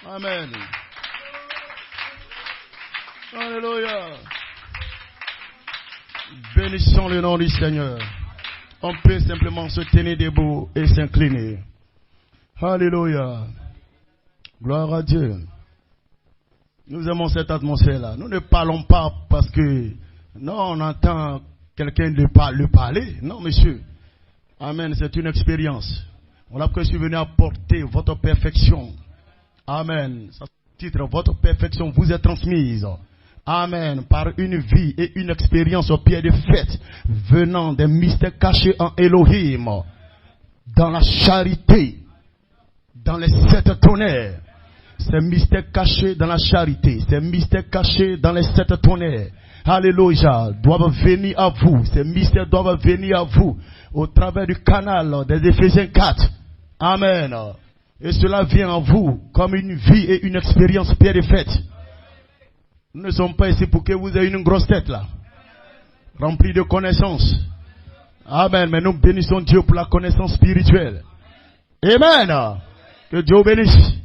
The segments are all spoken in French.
Amen. Alléluia. Bénissons le nom du Seigneur. On peut simplement se tenir debout et s'incliner. Alléluia. Gloire à Dieu. Nous aimons cette atmosphère-là. Nous ne parlons pas parce que non, on entend quelqu'un le parler. Non, monsieur. Amen. C'est une expérience. On a que je suis venu apporter votre perfection. Amen. Ça titre, votre perfection vous est transmise. Amen. Par une vie et une expérience au pied de fête, venant des mystères cachés en Elohim, dans la charité, dans les 7 tonnerres. Ces mystères cachés dans la charité, ces mystères cachés dans les 7 tonnerres. Alléluia, doivent venir à vous. Ces mystères doivent venir à vous au travers du canal des Éphésiens 4. Amen. Et cela vient à vous comme une vie et une expérience pied de fête. Nous ne sommes pas ici pour que vous ayez une grosse tête là, remplie de connaissances. Amen. Mais nous bénissons Dieu pour la connaissance spirituelle. Amen. Que Dieu bénisse.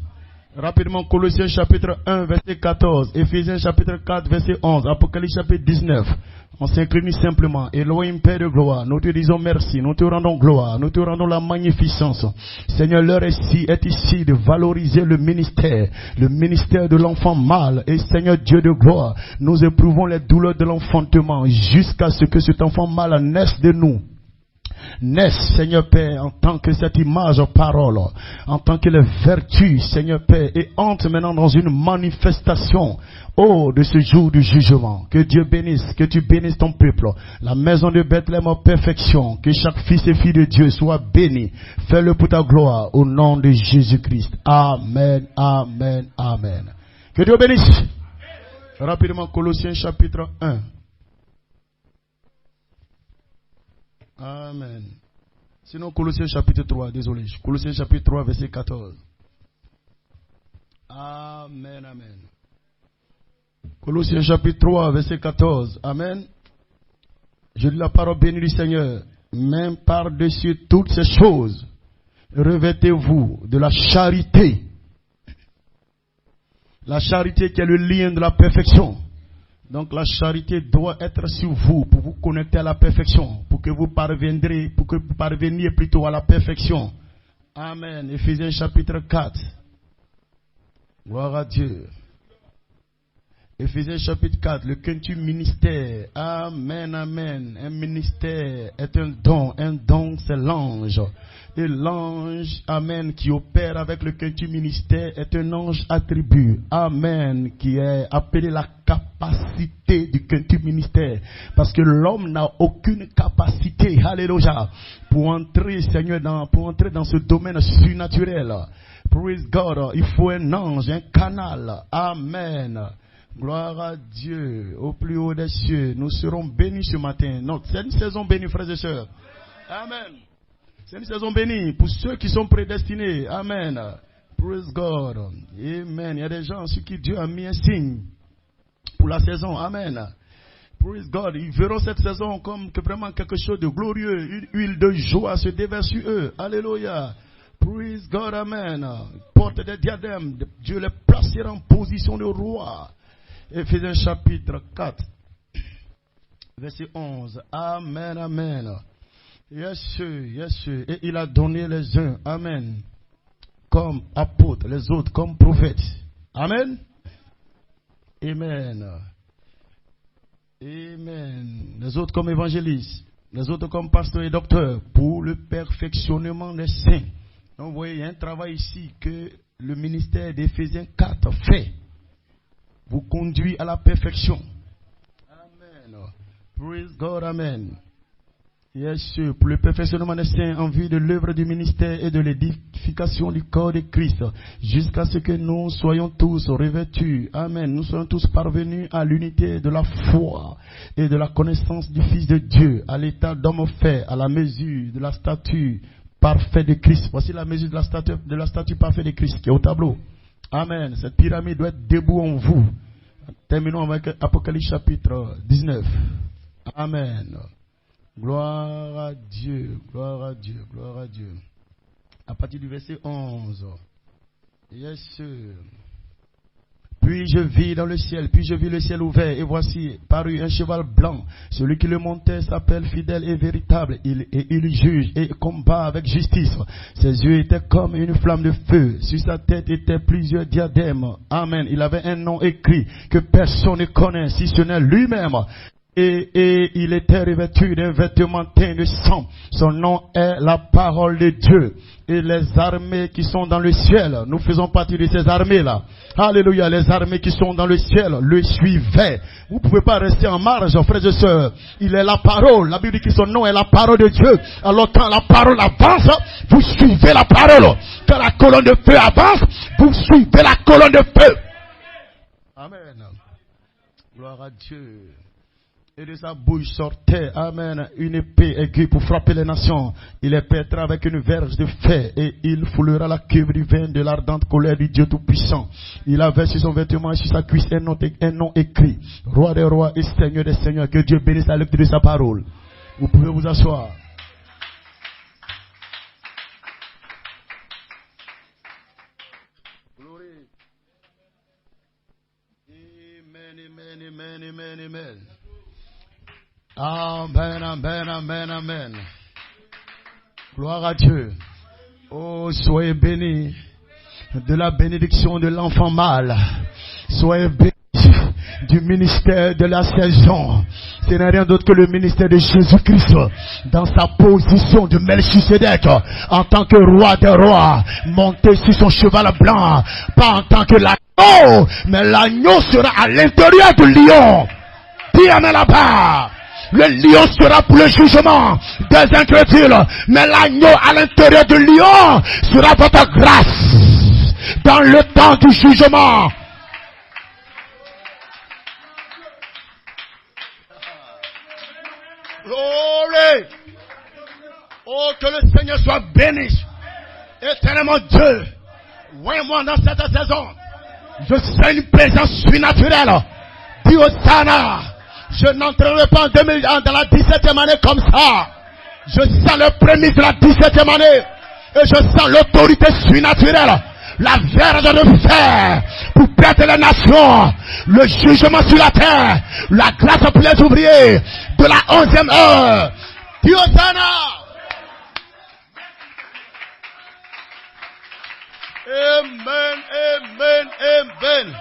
Rapidement, Colossiens chapitre 1, verset 14, Éphésiens chapitre 4, verset 11, Apocalypse chapitre 19. On s'incline simplement. Elohim, Père de gloire, nous te disons merci, nous te rendons gloire, nous te rendons la magnificence. Seigneur, l'heure est ici de valoriser le ministère de l'enfant mâle. Et Seigneur Dieu de gloire, nous éprouvons les douleurs de l'enfantement jusqu'à ce que cet enfant mâle naisse de nous. Naisse, Seigneur Père, en tant que cette image parole, en tant que les vertus, Seigneur Père, et entre maintenant dans une manifestation, de ce jour du jugement. Que Dieu bénisse, que tu bénisses ton peuple, la maison de Bethléem en perfection, que chaque fils et fille de Dieu soit béni. Fais-le pour ta gloire, au nom de Jésus-Christ. Amen, amen, amen. Que Dieu bénisse. Rapidement, Colossiens chapitre 1. Amen. Sinon, Colossiens chapitre 3, désolé. Colossiens chapitre 3, verset 14. Amen, amen. Colossiens chapitre 3, verset 14. Amen. Je lis la parole bénie du Seigneur. Même par-dessus toutes ces choses, revêtez-vous de la charité. La charité qui est le lien de la perfection. Donc la charité doit être sur vous pour vous connecter à la perfection, pour que vous parveniez plutôt à la perfection. Amen. Éphésiens chapitre 4. Gloire à Dieu. Éphésiens chapitre 4, le quintuple ministère. Amen, amen. Un ministère est un don c'est l'ange. Et l'ange, amen, qui opère avec le quintuple ministère est un ange attribut. Amen, qui est appelé la capacité du quintuple ministère. Parce que l'homme n'a aucune capacité, alléluia, pour entrer, Seigneur, pour entrer dans ce domaine surnaturel. Praise God, il faut un ange, un canal. Amen. Gloire à Dieu, au plus haut des cieux. Nous serons bénis ce matin. Non, c'est une saison bénie, frères et sœurs. Amen. C'est une saison bénie pour ceux qui sont prédestinés. Amen. Praise God. Amen. Il y a des gens sur qui Dieu a mis un signe pour la saison. Amen. Praise God. Ils verront cette saison comme que vraiment quelque chose de glorieux. Une huile de joie se déverse sur eux. Alléluia. Praise God. Amen. Porte des diadèmes. Dieu les placera en position de roi. Éphésiens chapitre 4, verset 11. Amen, amen. Yes, sir, yes, sir. Et il a donné les uns, amen, comme apôtres, les autres comme prophètes. Amen. Amen. Amen. Les autres comme évangélistes, les autres comme pasteurs et docteurs, pour le perfectionnement des saints. Donc, vous voyez, il y a un travail ici que le ministère d'Éphésiens 4 fait. Vous conduit à la perfection. Amen. Praise God, amen. Yes, sir. Pour le perfectionnement des saints en vue de l'œuvre du ministère et de l'édification du corps de Christ, jusqu'à ce que nous soyons tous revêtus. Amen. Nous soyons tous parvenus à l'unité de la foi et de la connaissance du Fils de Dieu, à l'état d'homme fait, à la mesure de la stature parfaite de Christ. Voici la mesure de la stature parfaite de Christ qui est au tableau. Amen. Cette pyramide doit être debout en vous. Terminons avec Apocalypse chapitre 19. Amen. Gloire à Dieu, gloire à Dieu, gloire à Dieu. À partir du verset 11. Yes, sir. Puis je vis dans le ciel, puis je vis le ciel ouvert, et voici parut un cheval blanc. Celui qui le montait s'appelle fidèle et véritable. Il juge et combat avec justice. Ses yeux étaient comme une flamme de feu. Sur sa tête étaient plusieurs diadèmes. Amen. Il avait un nom écrit que personne ne connaît, si ce n'est lui-même. Et il était revêtu d'un vêtement teint de sang. Son nom est la parole de Dieu. Et les armées qui sont dans le ciel, nous faisons partie de ces armées-là. Alléluia, les armées qui sont dans le ciel le suivaient. Vous ne pouvez pas rester en marge, frères et sœurs. Il est la parole. La Bible dit que son nom est la parole de Dieu. Alors quand la parole avance, vous suivez la parole. Quand la colonne de feu avance, vous suivez la colonne de feu. Amen. Gloire à Dieu. Et de sa bouche sortait, amen, une épée aiguë pour frapper les nations. Il est pétré avec une verge de fer et il foulera la cuve du vin de l'ardente colère du Dieu Tout-Puissant. Il avait sur son vêtement et sur sa cuisse un nom écrit. Roi des rois et Seigneur des seigneurs. Que Dieu bénisse la lecture de sa parole. Vous pouvez vous asseoir. Glory. Amen, amen, amen, amen. Amen, amen, amen, amen. Gloire à Dieu. Oh, soyez bénis de la bénédiction de l'enfant mâle. Soyez bénis du ministère de la saison. Ce n'est rien d'autre que le ministère de Jésus-Christ dans sa position de Melchisédek en tant que roi des rois, monté sur son cheval blanc, pas en tant que l'agneau, mais l'agneau sera à l'intérieur du lion. Dis amen là-bas. Le lion sera pour le jugement des incrédules, mais l'agneau à l'intérieur du lion sera votre grâce dans le temps du jugement. Glory. Oh, que le Seigneur soit béni. Éternellement Dieu, oins-moi dans cette saison. Je sens une présence surnaturelle. Dis Hosanna. Je n'entrerai pas dans la 17e année comme ça. Je sens le prémisse de la 17e année. Et je sens l'autorité surnaturelle. La verge de fer pour perdre les nations. Le jugement sur la terre. La grâce pour les ouvriers de la 11e heure. Dis Hosanna. Amen, amen, amen.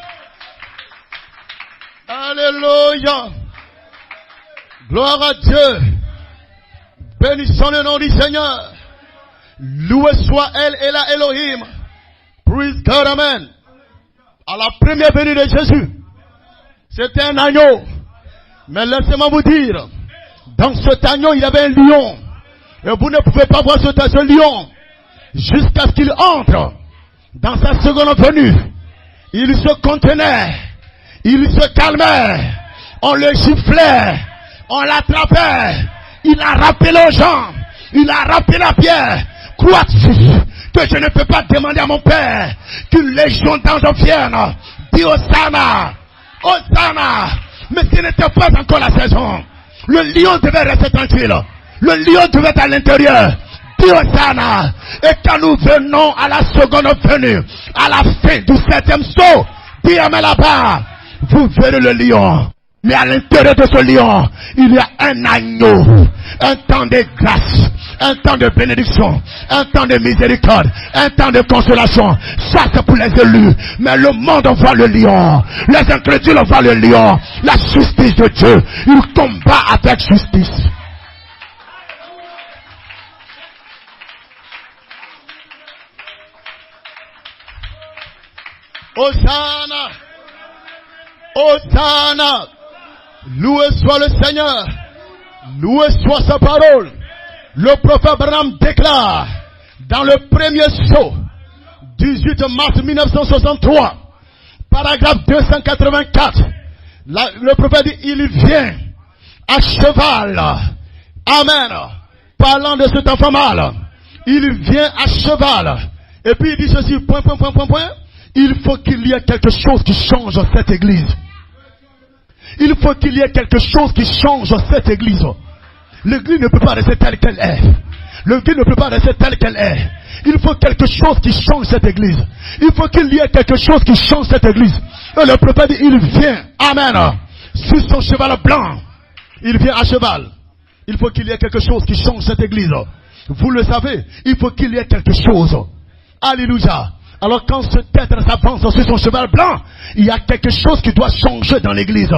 Alléluia. Gloire à Dieu. Bénissons le nom du Seigneur. Loué soit elle et la Elohim. Praise God, amen. À la première venue de Jésus, c'était un agneau. Mais laissez-moi vous dire, dans cet agneau, il y avait un lion. Et vous ne pouvez pas voir ce lion jusqu'à ce qu'il entre dans sa seconde venue. Il se contenait. Il se calmait. On le giflait. On l'attrapait. Il a rappelé aux gens. Il a rappelé la pierre. Crois-tu que je ne peux pas demander à mon Père qu'une légion d'anges vienne? Dis Hosanna. Hosanna. Mais ce n'était pas encore la saison. Le lion devait rester tranquille. Le lion devait être à l'intérieur. Dis Hosanna. Et quand nous venons à la seconde venue, à la fin du 7e saut, dis amen là-bas. Vous verrez le lion. Mais à l'intérieur de ce lion, il y a un agneau. Un temps de grâce. Un temps de bénédiction. Un temps de miséricorde. Un temps de consolation. Ça c'est pour les élus. Mais le monde voit le lion. Les incrédules voient le lion. La justice de Dieu. Il combat avec justice. Hosanna. Hosanna. Loué soit le Seigneur. Loué soit sa parole. Le prophète Branham déclare dans le premier sceau, 18 mars 1963, paragraphe 284, le prophète dit, il vient à cheval. Amen. Parlant de cet enfant mâle, il vient à cheval. Et puis il dit ceci, point. Il faut qu'il y ait quelque chose qui change cette église. Il faut qu'il y ait quelque chose qui change cette église. L'église ne peut pas rester telle qu'elle est. L'église ne peut pas rester telle qu'elle est. Il faut quelque chose qui change cette église. Il faut qu'il y ait quelque chose qui change cette église. Et le prophète dit, il vient, amen, sur son cheval blanc. Il vient à cheval. Il faut qu'il y ait quelque chose qui change cette église. Vous le savez, il faut qu'il y ait quelque chose. Alléluia. Alors quand ce tête s'avance sur son cheval blanc, il y a quelque chose qui doit changer dans l'église.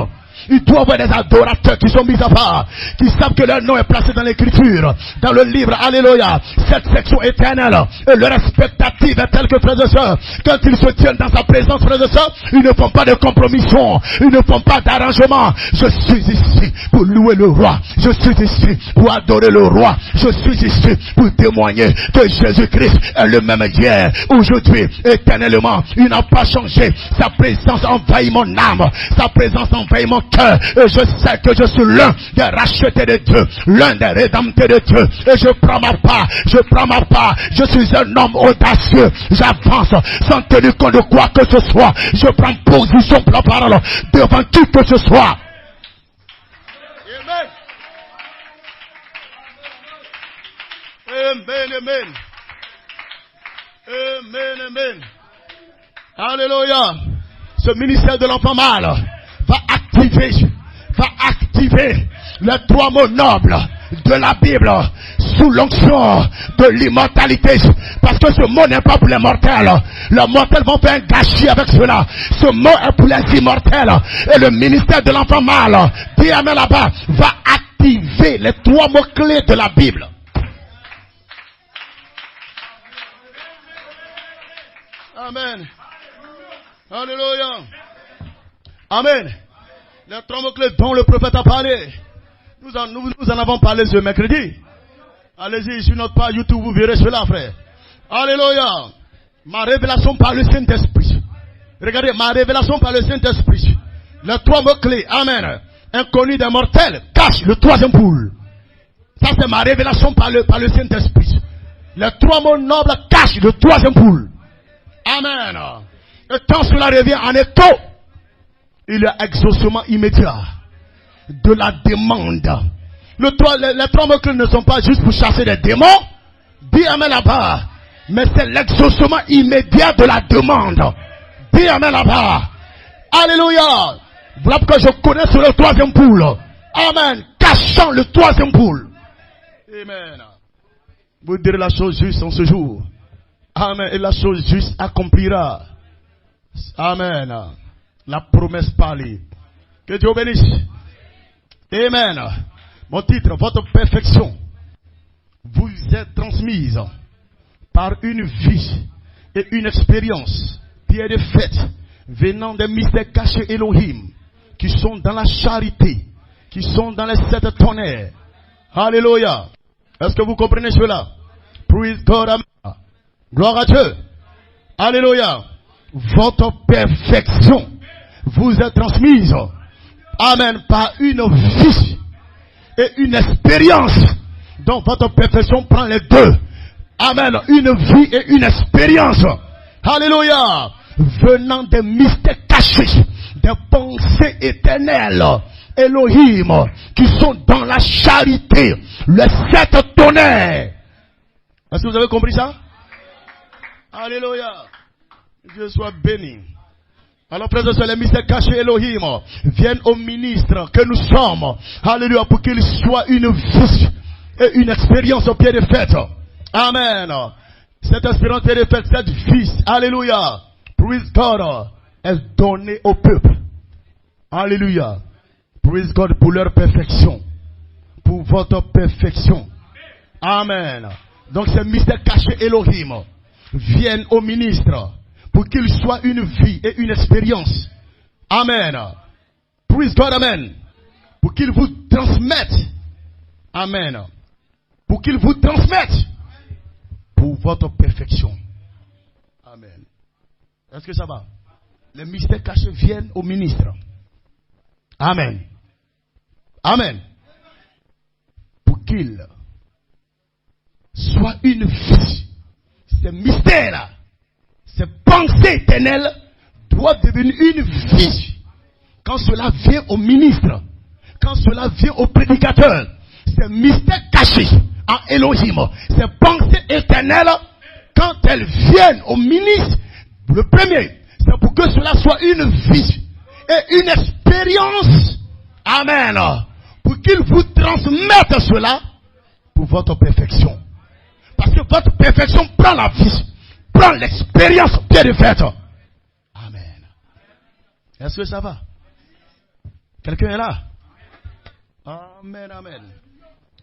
Il doit y avoir des adorateurs qui sont mis à part, qui savent que leur nom est placé dans l'écriture, dans le livre, alléluia, cette section éternelle. Et leur expectative est telle que, frères et sœurs, quand ils se tiennent dans sa présence, frères et sœurs, ils ne font pas de compromission, ils ne font pas d'arrangement. Je suis ici pour louer le roi, je suis ici pour adorer le roi, je suis ici pour témoigner que Jésus-Christ est le même hier, aujourd'hui, éternellement. Il n'a pas changé. Sa présence envahit mon âme, sa présence envahit mon cœur. Et je sais que je suis l'un des rachetés de Dieu, l'un des rédemptés de Dieu. Et je prends ma part, je prends ma part. Je suis un homme audacieux. J'avance sans tenir compte de quoi que ce soit. Je prends position pour la parole devant qui que ce soit. Amen. Amen, amen. Amen, amen. Alléluia. Ce ministère de l'enfant mâle va activer les trois mots nobles de la Bible sous l'onction de l'immortalité. Parce que ce mot n'est pas pour les mortels. Les mortels vont faire un gâchis avec cela. Ce mot est pour les immortels. Et le ministère de l'enfant mâle, dit amen là-bas, va activer les trois mots clés de la Bible. Amen. Alléluia. Amen. Les trois mots-clés dont le prophète a parlé. Nous en avons parlé ce mercredi. Allez-y sur notre page YouTube, vous verrez cela, frère. Alléluia. Ma révélation par le Saint-Esprit. Regardez, ma révélation par le Saint-Esprit. Les trois mots-clés, amen. Inconnu des mortels, cache le troisième poule. Ça c'est ma révélation par le Saint-Esprit. Les trois mots nobles cachent le troisième poule. Amen. Et quand cela revient en écho, il y a exaucement immédiat de la demande. Les trois mots-clés ne sont pas juste pour chasser des démons. Dis amen là-bas. Mais c'est l'exaucement immédiat de la demande. Dis amen là-bas. Alléluia. Voilà pourquoi je connais sur le troisième poule. Amen. Cachant le troisième poule. Amen. Vous direz la chose juste en ce jour. Amen. Et la chose juste accomplira. Amen. La promesse parlée. Que Dieu bénisse. Amen. Mon titre, votre perfection vous est transmise par une vie et une expérience, pierre de fête, venant des mystères cachés Elohim, qui sont dans la charité, qui sont dans les 7 tonnerres. Alléluia. Est-ce que vous comprenez cela? Praise God. Amen. Gloire à Dieu. Alléluia. Votre perfection vous est transmise, amen, par une vie et une expérience. Donc votre perfection prend les deux. Amen, une vie et une expérience. Alléluia. Venant des mystères cachés, des pensées éternelles, Elohim, qui sont dans la charité, les 7 tonnerres. Est-ce que vous avez compris ça? Alléluia. Dieu soit béni. Alors, frères et sœurs, les mystères cachés Elohim viennent aux ministres que nous sommes. Alléluia, pour qu'ils soient une vie et une expérience au pied de fête. Amen. Cette expérience au pied de fête, cette vie, alléluia, praise God, est donnée au peuple. Alléluia. Praise God pour leur perfection. Pour votre perfection. Amen. Donc, ces mystères cachés Elohim viennent aux ministres pour qu'il soit une vie et une expérience. Amen. Praise God, amen. Pour qu'il vous transmette. Amen. Pour qu'il vous transmette pour votre perfection. Amen. Est-ce que ça va? Les mystères cachés viennent au ministre. Amen. Amen. Pour qu'il soit une vie. Ces mystères-là, ces pensées éternelles doivent devenir une vie. Quand cela vient au ministre, quand cela vient au prédicateur, ces mystères cachés en Elohim, ces pensées éternelles, quand elles viennent au ministre, le premier, C'est pour que cela soit une vie et une expérience. Amen. Pour qu'il vous transmette cela pour votre perfection. Parce que votre perfection prend la vie, prend l'expérience bien de fait. Amen. Est-ce que ça va? Quelqu'un est là? Amen, amen.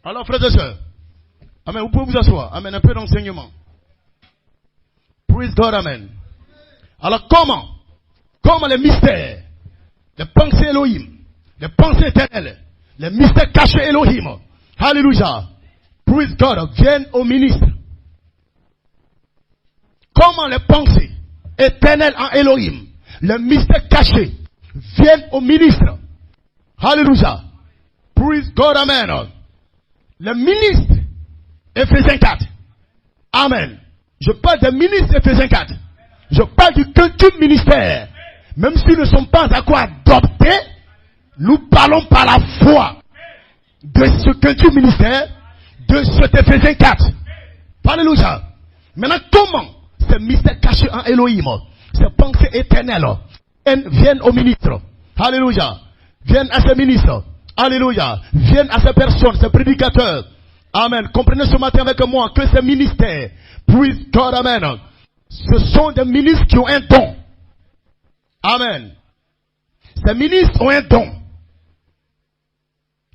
Alors, frères et sœurs, amen, vous pouvez vous asseoir. Amen, un peu d'enseignement. Praise God, amen. Alors, comment les mystères, les pensées Elohim, les pensées éternelles, les mystères cachés Elohim, hallelujah, praise God, viennent au ministre. Comment les pensées éternelles en Elohim, les mystères cachés, viennent au ministre. Hallelujah. Praise God, amen. Le ministre, Éphésiens 4. Amen. Je parle des ministres, Éphésiens 4. Je parle du culture ministère. Même s'ils ne sont pas encore adoptés, nous parlons par la foi de ce culture ministère, de cet Éphésiens 4. Alléluia. Maintenant, comment ces mystères cachés en Elohim, ces pensées éternelles, viennent au ministre? Alléluia. Viennent à ces ministres. Alléluia. Viennent à ces personnes, ces prédicateurs. Amen. Comprenez ce matin avec moi que ces ministères, praise God, amen, ce sont des ministres qui ont un don. Amen. Ces ministres ont un don.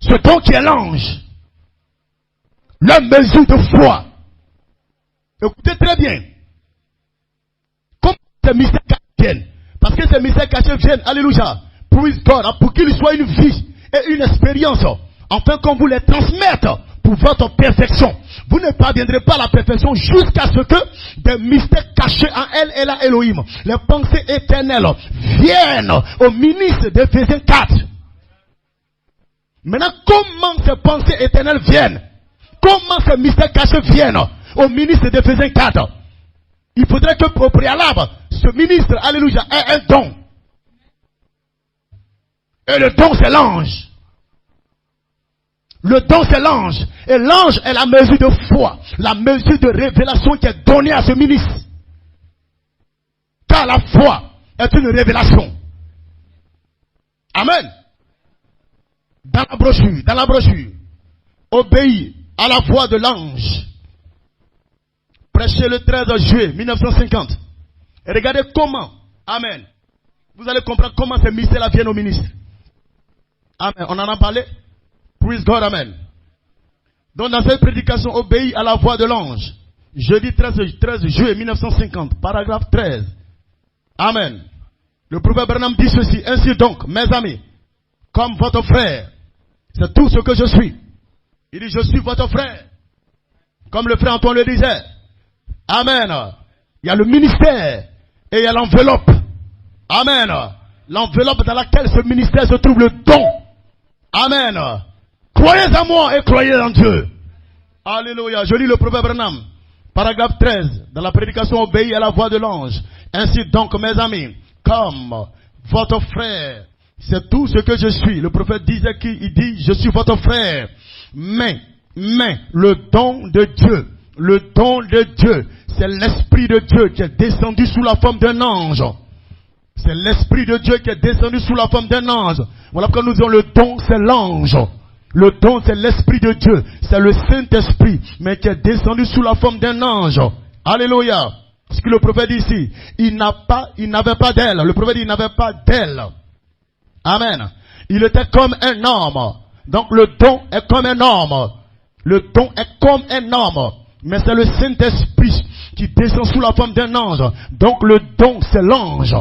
Ce don qui est l'ange. Leur mesure de foi. Écoutez très bien. Comment ces mystères cachés viennent? Parce que ces mystères cachés viennent, alléluia, praise God, pour qu'ils soient une vie et une expérience, afin qu'on vous les transmette pour votre perfection. Vous ne parviendrez pas à la perfection jusqu'à ce que des mystères cachés en elle et la Elohim, les pensées éternelles, viennent au ministre d'Éphésiens 4. Maintenant, comment ces pensées éternelles viennent? Comment ces mystères cachés viennent au ministre d'Éphésiens 4? Il faudrait que au préalable, ce ministre, alléluia, ait un don. Et le don, c'est l'ange. Le don, c'est l'ange. Et l'ange est la mesure de foi, la mesure de révélation qui est donnée à ce ministre. Car la foi est une révélation. Amen. Dans la brochure, obéis à la voix de l'ange. Prêchez le 13 juillet 1950. Et regardez comment, amen, vous allez comprendre comment ces mystères viennent au ministre. Amen. On en a parlé. Praise God, amen. Donc dans cette prédication, obéis à la voix de l'ange. Jeudi 13 juillet 1950, paragraphe 13. Amen. Le prophète Branham dit ceci: ainsi donc, mes amis, comme votre frère, c'est tout ce que je suis. Il dit, je suis votre frère. Comme le frère Antoine le disait. Amen. Il y a le ministère et il y a l'enveloppe. Amen. L'enveloppe dans laquelle ce ministère se trouve, le don. Amen. Croyez en moi et croyez en Dieu. Alléluia. Je lis le prophète Branham, paragraphe 13, dans la prédication, obéis à la voix de l'ange. Ainsi donc, mes amis, comme votre frère, c'est tout ce que je suis. Le prophète disait qu'il dit, je suis votre frère. Mais, le don de Dieu, c'est l'Esprit de Dieu qui est descendu sous la forme d'un ange. C'est l'Esprit de Dieu qui est descendu sous la forme d'un ange. Voilà pourquoi nous disons le don, c'est l'ange. Le don, c'est l'Esprit de Dieu. C'est le Saint-Esprit, mais qui est descendu sous la forme d'un ange. Alléluia. Ce que le prophète dit ici, il n'avait pas d'aile. Le prophète dit, il n'avait pas d'aile. Amen. Il était comme un homme. Donc le don est comme un homme. Le don est comme un homme. Mais c'est le Saint-Esprit qui descend sous la forme d'un ange. Donc le don, c'est l'ange.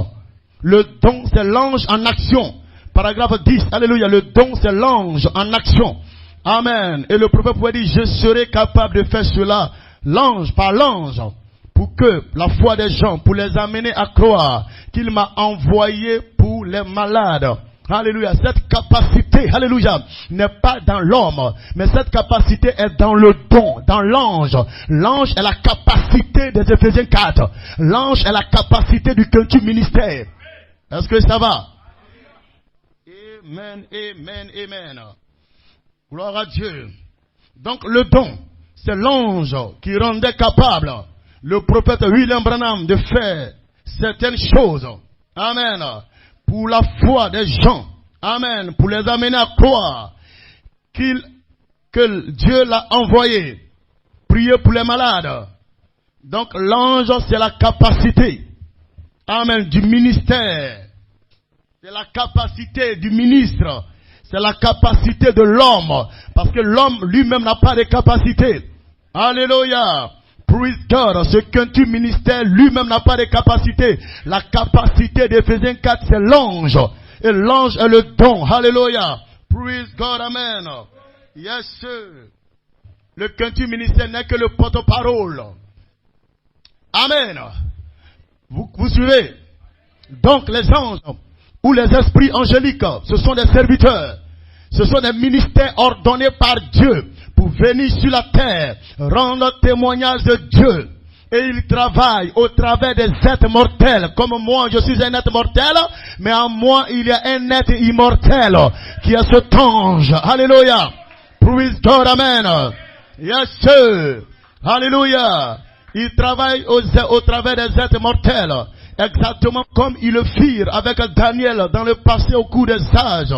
Le don, c'est l'ange en action. Paragraphe 10. Alléluia. Le don, c'est l'ange en action. Amen. Et le prophète pouvait dire, je serai capable de faire cela. L'ange, par l'ange. Pour que la foi des gens, pour les amener à croire qu'il m'a envoyé pour les malades. Alléluia. Cette capacité, alléluia, n'est pas dans l'homme, mais cette capacité est dans le don, dans l'ange. L'ange est la capacité des Éphésiens 4. L'ange est la capacité du culture ministère. Est-ce que ça va? Amen, amen, amen. Gloire à Dieu. Donc le don, c'est l'ange qui rendait capable le prophète William Branham de faire certaines choses. Amen. Pour la foi des gens. Amen. Pour les amener à croire que Dieu l'a envoyé. Prier pour les malades. Donc l'ange, c'est la capacité. Amen. Du ministère. C'est la capacité du ministre. C'est la capacité de l'homme. Parce que l'homme lui-même n'a pas de capacité. Alléluia. Praise God. Ce quintu ministère lui-même n'a pas de capacité. La capacité d'Éphésiens 4, c'est l'ange. Et l'ange est le don. Alléluia. Praise God. Amen. Yes, sir. Le quintu ministère n'est que le porte-parole. Amen. Vous suivez? Donc les anges ou les esprits angéliques, ce sont des serviteurs. Ce sont des ministères ordonnés par Dieu pour venir sur la terre, rendre témoignage de Dieu. Et ils travaillent au travers des êtres mortels. Comme moi, je suis un être mortel, mais en moi, il y a un être immortel qui est cet ange. Alléluia. Praise God, amen. Yes, sir. Alléluia. Ils travaillent au travers des êtres mortels. Exactement comme ils le firent avec Daniel dans le passé au cours des âges.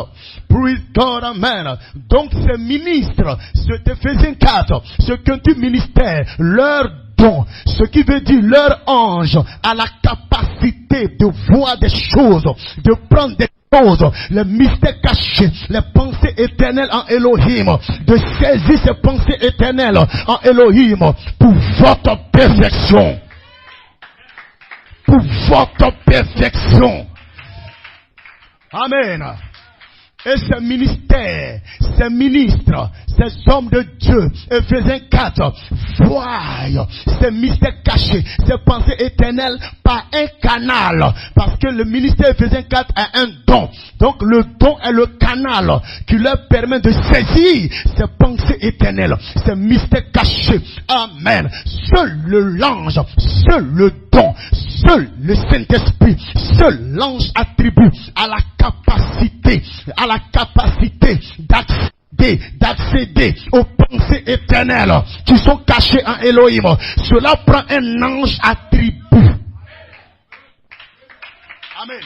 Praise God, amen. Donc ces ministres, cet Éphésiens 4, ce quintu ministère, leur don, ce qui veut dire leur ange, a la capacité de voir des choses, de prendre des choses, les mystères cachés, les pensées éternelles en Elohim, de saisir ces pensées éternelles en Elohim pour votre perfection. Pour votre perfection. Amen. Et ces ministères, ces ministres, ces hommes de Dieu, Éphésiens 4, voient ces mystères cachés, ces pensées éternelles par un canal. Parce que le ministère Éphésiens 4 a un don. Donc le don est le canal qui leur permet de saisir ces pensées éternelles, ces mystères cachés. Amen. Seul l'ange, seul le don, seul le Saint-Esprit, seul l'ange attribue à la capacité d'accéder aux pensées éternelles qui sont cachées en Elohim. Cela prend un ange attribut. Amen.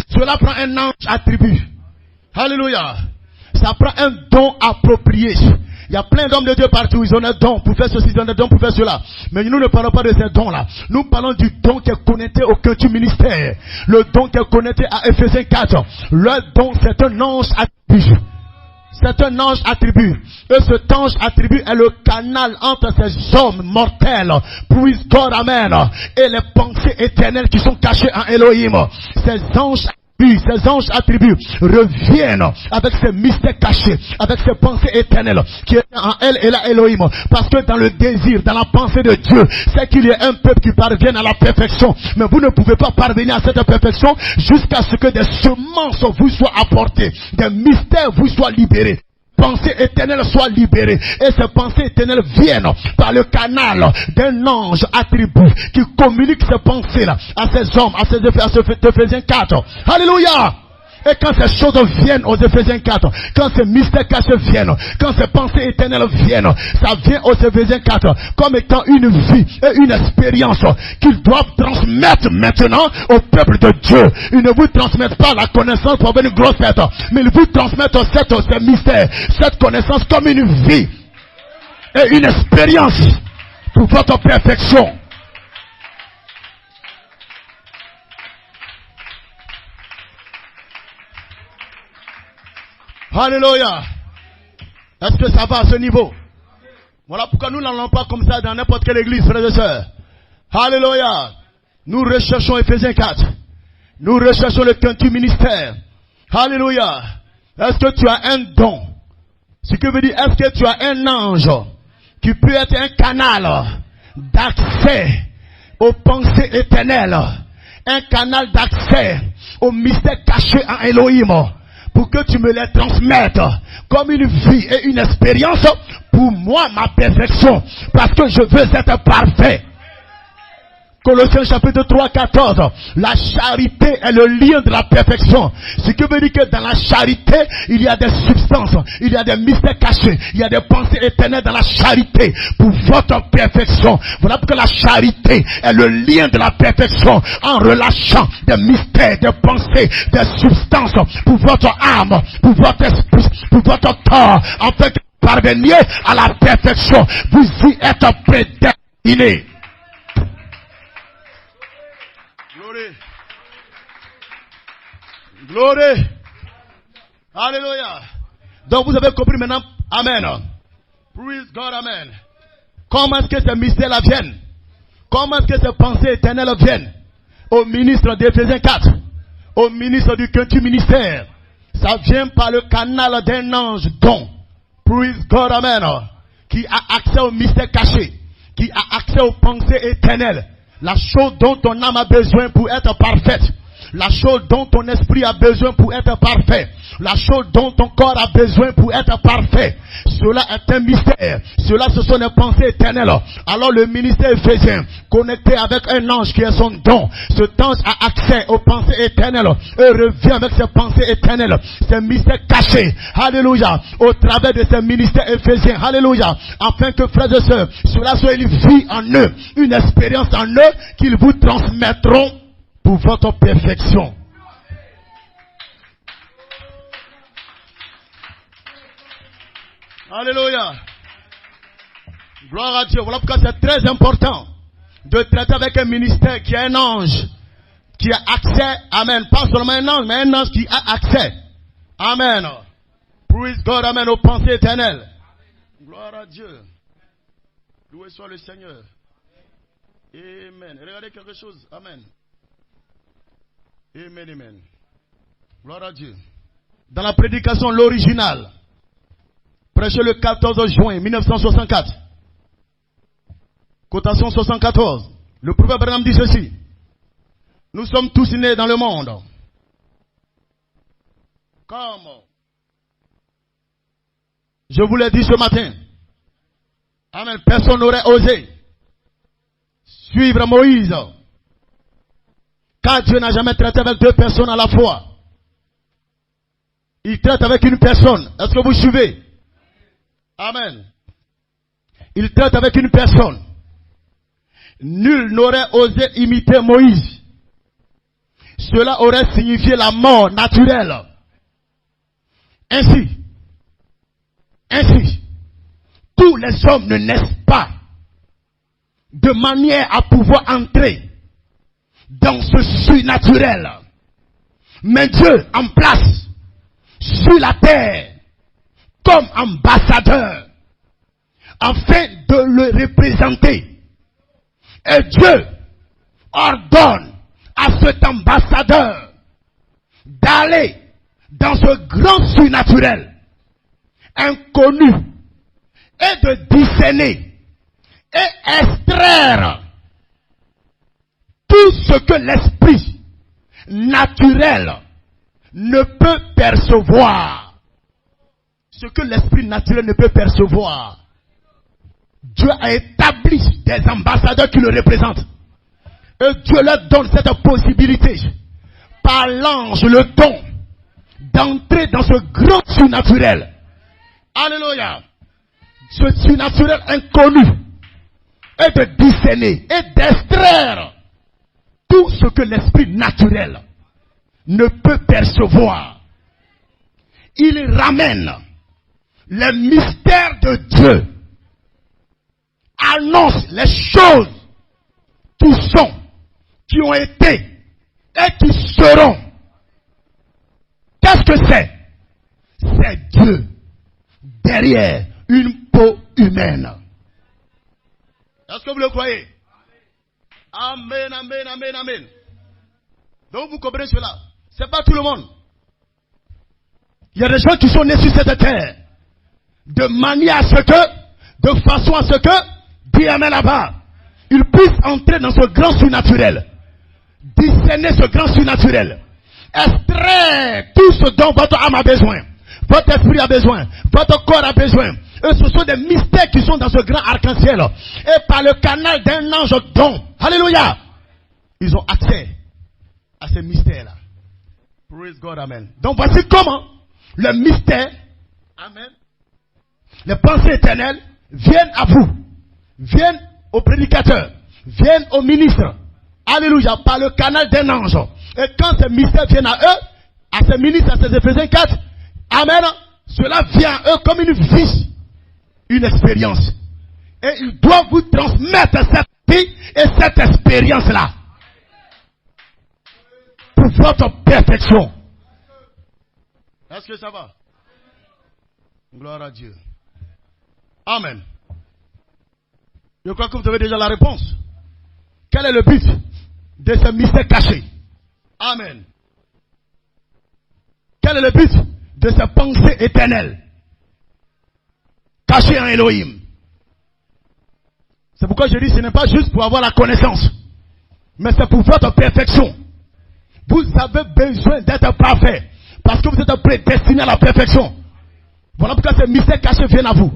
Cela prend un ange attribut. Alléluia. Ça prend un don approprié. Il y a plein d'hommes de Dieu partout, ils ont un don pour faire ceci, ils ont un don pour faire cela. Mais nous ne parlons pas de ces dons-là. Nous parlons du don qui est connecté au quintu ministère. Le don qui est connecté à Éphésiens 4. Le don, c'est un ange attribut. C'est un ange attribut. Et cet ange attribut est le canal entre ces hommes mortels. Praise God, amen. Et les pensées éternelles qui sont cachées en Elohim. Ces anges attributs reviennent avec ces mystères cachés, avec ces pensées éternelles qui est en elle et la Elohim. Parce que dans le désir, dans la pensée de Dieu, c'est qu'il y a un peuple qui parvienne à la perfection. Mais vous ne pouvez pas parvenir à cette perfection jusqu'à ce que des semences vous soient apportées, des mystères vous soient libérés. Pensées éternelles soient libérées. Et ces pensées éternelles viennent par le canal d'un ange attribut qui communique ces pensées-là à ces hommes, à ces Éphésiens 4. Alléluia! Et quand ces choses viennent aux Éphésiens 4, quand ces mystères cachés viennent, quand ces pensées éternelles viennent, ça vient aux Éphésiens 4 comme étant une vie et une expérience qu'ils doivent transmettre maintenant au peuple de Dieu. Ils ne vous transmettent pas la connaissance pour avoir une grosse tête, mais ils vous transmettent ces mystères, cette connaissance comme une vie et une expérience pour votre perfection. Alléluia. Est-ce que ça va à ce niveau? Voilà pourquoi nous n'allons pas comme ça dans n'importe quelle église, frères et sœurs. Alléluia. Nous recherchons Éphésiens 4. Nous recherchons le quintu ministère. Alléluia. Est-ce que tu as un don? Ce que veut dire, est-ce que tu as un ange qui peut être un canal d'accès aux pensées éternelles, un canal d'accès aux mystères cachés en Elohim, pour que tu me les transmettes comme une vie et une expérience pour moi, ma perfection, parce que je veux être parfait. Colossiens chapitre 3, 14. La charité est le lien de la perfection. Ce qui veut dire que dans la charité, il y a des substances, il y a des mystères cachés, il y a des pensées éternelles dans la charité pour votre perfection. Voilà pourquoi la charité est le lien de la perfection en relâchant des mystères, des pensées, des substances pour votre âme, pour votre esprit, pour votre corps, afin que vous parveniez à la perfection. Vous y êtes prédestinés. Glory. Alléluia. Donc vous avez compris maintenant. Amen. Praise God. Amen. Comment est-ce que ces mystères-là viennent? Comment est-ce que ces pensées éternelles viennent? Au ministre d'Éphésiens 4. Au ministre du quintuple ministère. Ça vient par le canal d'un ange don. Praise God. Amen. Qui a accès aux mystères cachés. Qui a accès aux pensées éternelles. La chose dont ton âme a besoin pour être parfaite. La chose dont ton esprit a besoin pour être parfait. La chose dont ton corps a besoin pour être parfait. Cela est un mystère. Cela, ce sont des pensées éternelles. Alors le ministère éphésien, connecté avec un ange qui est son don, cet ange a accès aux pensées éternelles et revient avec ses pensées éternelles. Ces mystères cachés. Alléluia. Au travers de ces ministères éphésiens. Alléluia. Afin que, frères et sœurs, cela soit une vie en eux. Une expérience en eux qu'ils vous transmettront pour votre perfection. Alléluia. Gloire à Dieu. Voilà pourquoi c'est très important de traiter avec un ministère qui a un ange, qui a accès, amen, pas seulement un ange, mais un ange qui a accès, amen. Praise God, amen, aux pensées éternelles. Gloire à Dieu. Loué soit le Seigneur. Amen. Regardez quelque chose, amen. Amen, amen. Gloire à Dieu. Dans la prédication, l'original, prêché le 14 juin 1964, cotation 74, le prophète Branham dit ceci: nous sommes tous nés dans le monde. Comme je vous l'ai dit ce matin, amen, personne n'aurait osé suivre Moïse. Car Dieu n'a jamais traité avec deux personnes à la fois. Il traite avec une personne. Est-ce que vous suivez? Amen. Il traite avec une personne. Nul n'aurait osé imiter Moïse. Cela aurait signifié la mort naturelle. Ainsi, tous les hommes ne naissent pas de manière à pouvoir entrer dans ce surnaturel. Mais Dieu en place sur la terre comme ambassadeur afin de le représenter. Et Dieu ordonne à cet ambassadeur d'aller dans ce grand surnaturel inconnu et de discerner et extraire tout ce que l'esprit naturel ne peut percevoir. Ce que l'esprit naturel ne peut percevoir. Dieu a établi des ambassadeurs qui le représentent. Et Dieu leur donne cette possibilité, par l'ange, le don, d'entrer dans ce grand surnaturel. Alléluia. Ce surnaturel inconnu. Et de discerner et d'extraire tout ce que l'esprit naturel ne peut percevoir. Il ramène les mystères de Dieu, annonce les choses qui sont, qui ont été et qui seront. Qu'est-ce que c'est? C'est Dieu derrière une peau humaine. Est-ce que vous le croyez? Amen, amen, amen, amen. Donc vous comprenez cela. C'est pas tout le monde. Il y a des gens qui sont nés sur cette terre de manière à ce que, de façon à ce que, dis amen là-bas, ils puissent entrer dans ce grand surnaturel, discerner ce grand surnaturel, extraire tout ce dont votre âme a besoin, votre esprit a besoin, votre corps a besoin. Et ce sont des mystères qui sont dans ce grand arc-en-ciel. Et par le canal d'un ange don. Alléluia. ils ont accès à ces mystères-là. Praise God, amen. Donc voici comment le mystère, amen, les pensées éternelles viennent à vous, viennent aux prédicateurs, viennent aux ministres. Alléluia, par le canal d'un ange. Et quand ces mystères viennent à eux, à ces ministres, à ces Éphésiens 4, amen, cela vient à eux comme une vie, une expérience. Et ils doivent vous transmettre cette vie et cette expérience-là pour votre perfection. Est-ce que ça va? Gloire à Dieu. Amen. Je crois que vous avez déjà la réponse. Quel est le but de ce mystère caché? Amen. Quel est le but de ces pensées éternelles cachées en Elohim? C'est pourquoi je dis, ce n'est pas juste pour avoir la connaissance, mais c'est pour votre perfection. Vous avez besoin d'être parfait, parce que vous êtes prédestiné à la perfection. Voilà pourquoi ces mystères cachés viennent à vous.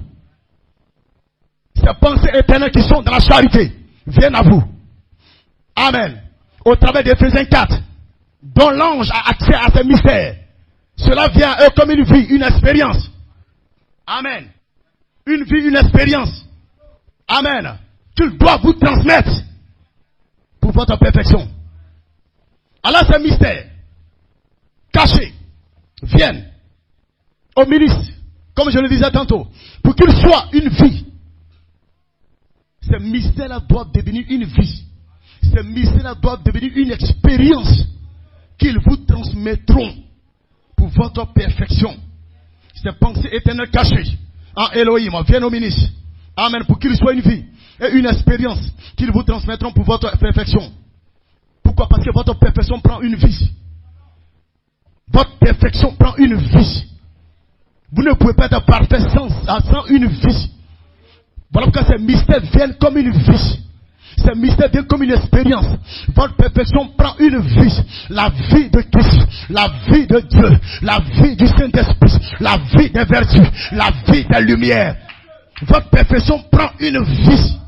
Ces pensées éternelles qui sont dans la charité viennent à vous. Amen. Au travers d'Éphésiens 4, dont l'ange a accès à ces mystères, cela vient à eux comme une vie, une expérience. Amen. Une vie, une expérience. Amen. Qu'il doit vous transmettre pour votre perfection. Alors ces mystères cachés viennent au ministre, comme je le disais tantôt, pour qu'il soit une vie. Ces mystères-là doivent devenir une vie. Ces mystères-là doivent devenir une expérience qu'ils vous transmettront pour votre perfection. Ces pensées éternelles cachées en Elohim viennent au ministre. Amen. Pour qu'il soit une vie et une expérience qu'ils vous transmettront pour votre perfection. Pourquoi? Parce que votre perfection prend une vie. Votre perfection prend une vie. Vous ne pouvez pas être parfait sans une vie. Voilà pourquoi ces mystères viennent comme une vie. Ces mystères viennent comme une expérience. Votre perfection prend une vie. La vie de Christ, la vie de Dieu, la vie du Saint-Esprit, la vie des vertus, la vie des lumières. Votre perfection prend une vie.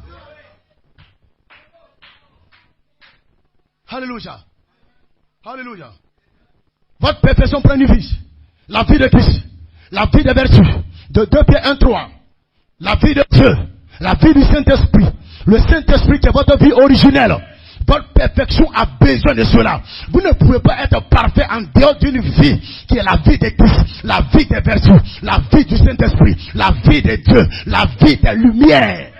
Alléluia. Alléluia. Votre perfection prend une vie. La vie de Christ, la vie des vertus, de 2 Pierre 1:3. La vie de Dieu, la vie du Saint-Esprit. Le Saint-Esprit qui est votre vie originelle. Votre perfection a besoin de cela. Vous ne pouvez pas être parfait en dehors d'une vie qui est la vie de Christ, la vie des vertus, la vie du Saint-Esprit, la vie de Dieu, la vie des lumières.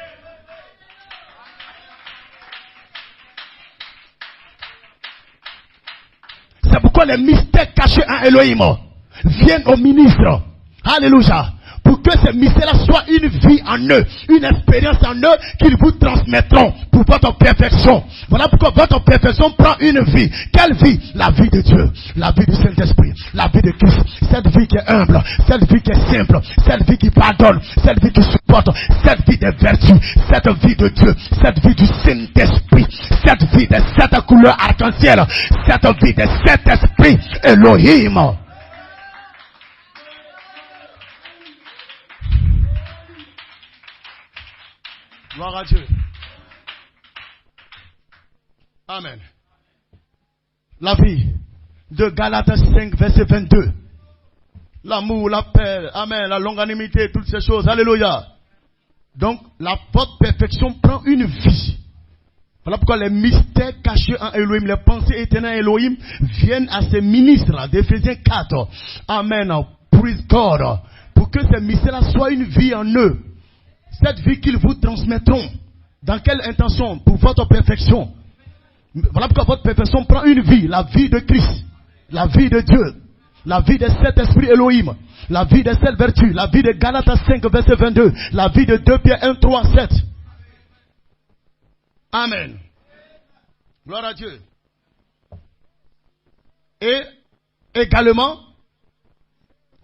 C'est pourquoi les mystères cachés en Elohim viennent au ministre. Alléluia. Pour que ces mystères-là soient une vie en eux, une expérience en eux qu'ils vous transmettront pour votre perfection. Voilà pourquoi votre perfection prend une vie. Quelle vie? La vie de Dieu, la vie du Saint-Esprit, la vie de Christ. Cette vie qui est humble, cette vie qui est simple, cette vie qui pardonne, cette vie qui supporte, cette vie des vertus, cette vie de Dieu, cette vie du Saint-Esprit, cette vie de cette couleur arc-en-ciel, cette vie de cet esprit Elohim. Gloire à Dieu. Amen. La vie de Galates 5, verset 22. L'amour, la paix, amen, la longanimité, toutes ces choses. Alléluia. Donc, votre perfection prend une vie. Voilà pourquoi les mystères cachés en Elohim, les pensées éternelles en Elohim viennent à ces ministres d'Éphésiens 4. Amen. Praise God. Pour que ces mystères-là soient une vie en eux. Cette vie qu'ils vous transmettront. Dans quelle intention? Pour votre perfection. Voilà pourquoi votre perfection prend une vie. La vie de Christ. La vie de Dieu. La vie de cet esprit Elohim. La vie de cette vertu. La vie de Galates 5, verset 22. La vie de 2 Pierre 1, 3, 7. Amen. Gloire à Dieu. Et également,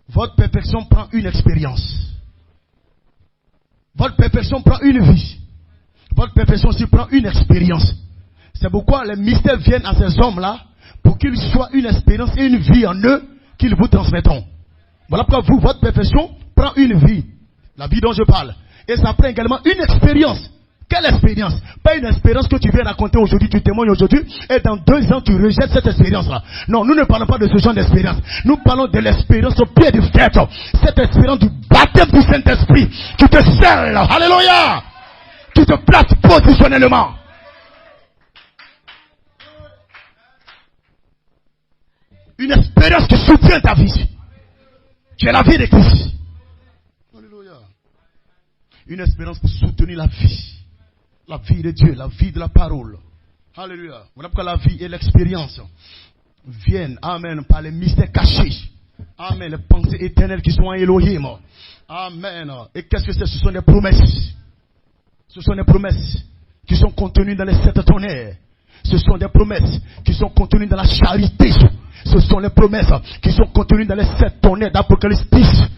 votre perfection prend une expérience. Votre perfection prend une vie. Votre perfection aussi prend une expérience. C'est pourquoi les mystères viennent à ces hommes-là pour qu'ils soient une expérience et une vie en eux qu'ils vous transmettront. Voilà pourquoi vous, votre perfection prend une vie. La vie dont je parle. Et ça prend également une expérience Quelle expérience? Pas une expérience que tu viens raconter aujourd'hui, tu témoignes aujourd'hui, et dans 2 ans tu rejettes cette expérience-là. Non, nous ne parlons pas de ce genre d'expérience. Nous parlons de l'expérience au pied du fait. Cette expérience du baptême du Saint-Esprit qui te scelle. Alléluia! Qui te place positionnellement. Une expérience qui soutient ta vie. Qui est la vie de Christ. Alléluia. Une expérience pour soutenir la vie. La vie de Dieu, la vie de la parole. Alléluia. Voilà pourquoi la vie et l'expérience viennent, amen, par les mystères cachés. Amen, les pensées éternelles qui sont en Elohim. Amen. Et qu'est-ce que c'est? Ce sont des promesses. Ce sont des promesses qui sont contenues dans les 7 tonnerres. Ce sont des promesses qui sont contenues dans la charité. Ce sont les promesses qui sont contenues dans les 7 tonnerres d'Apocalypse 10.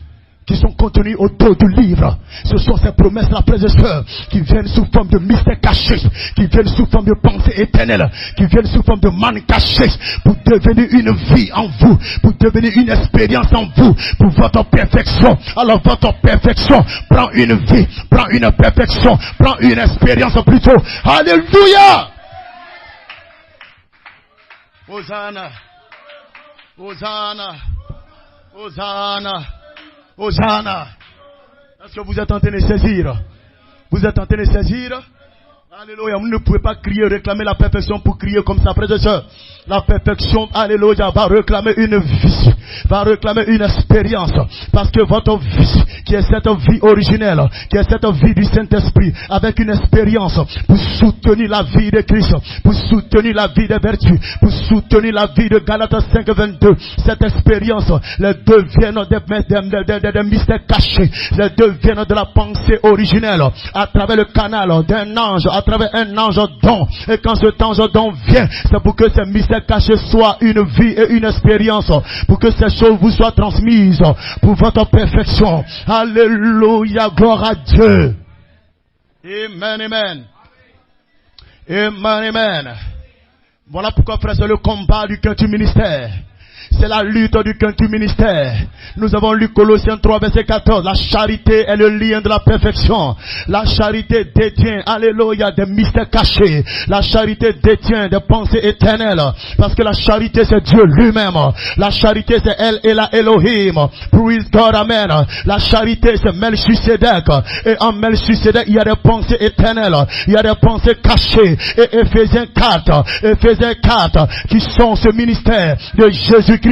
Qui sont contenus autour du livre. Ce sont ces promesses, la frères et sœurs, qui viennent sous forme de mystères cachés, qui viennent sous forme de pensées éternelles, qui viennent sous forme de manne cachée, pour devenir une vie en vous, pour devenir une expérience en vous, pour votre perfection. Alors votre perfection prend une vie, prend une perfection, prend une expérience plutôt. Alléluia! Hosanna! Hosanna! Hosanna! Hosanna. Est-ce que vous êtes en train de saisir? Vous êtes en train de saisir? Alléluia. Vous ne pouvez pas crier, réclamer la perfection pour crier comme ça, frères et sœurs. La perfection, alléluia, va réclamer une vie, va réclamer une expérience. Parce que votre vie, qui est cette vie originelle, qui est cette vie du Saint-Esprit, avec une expérience pour soutenir la vie de Christ, pour soutenir la vie des vertus, pour soutenir la vie de Galates 5, 22. Cette expérience, les deux viennent des mystères cachés, les deux viennent de la pensée originelle, à travers le canal d'un ange, à travers un ange don. Et quand cet ange don vient, c'est pour que ces mystères cachés soient une vie et une expérience, pour que ces choses vous soient transmises pour votre perfection. Alléluia, gloire à Dieu. Amen, amen. Amen, amen. Voilà pourquoi, frère, c'est le combat du quintuple ministère. C'est la lutte du quintuple ministère. Nous avons lu Colossiens 3, verset 14. La charité est le lien de la perfection. La charité détient, alléluia, des mystères cachés. La charité détient des pensées éternelles. Parce que la charité, c'est Dieu lui-même. La charité, c'est Elle et la Elohim. Praise God, amen. La charité, c'est Melchisedec. Et en Melchisedec, il y a des pensées éternelles. Il y a des pensées cachées. Et Éphésiens 4, qui sont ce ministère de Jésus-Christ.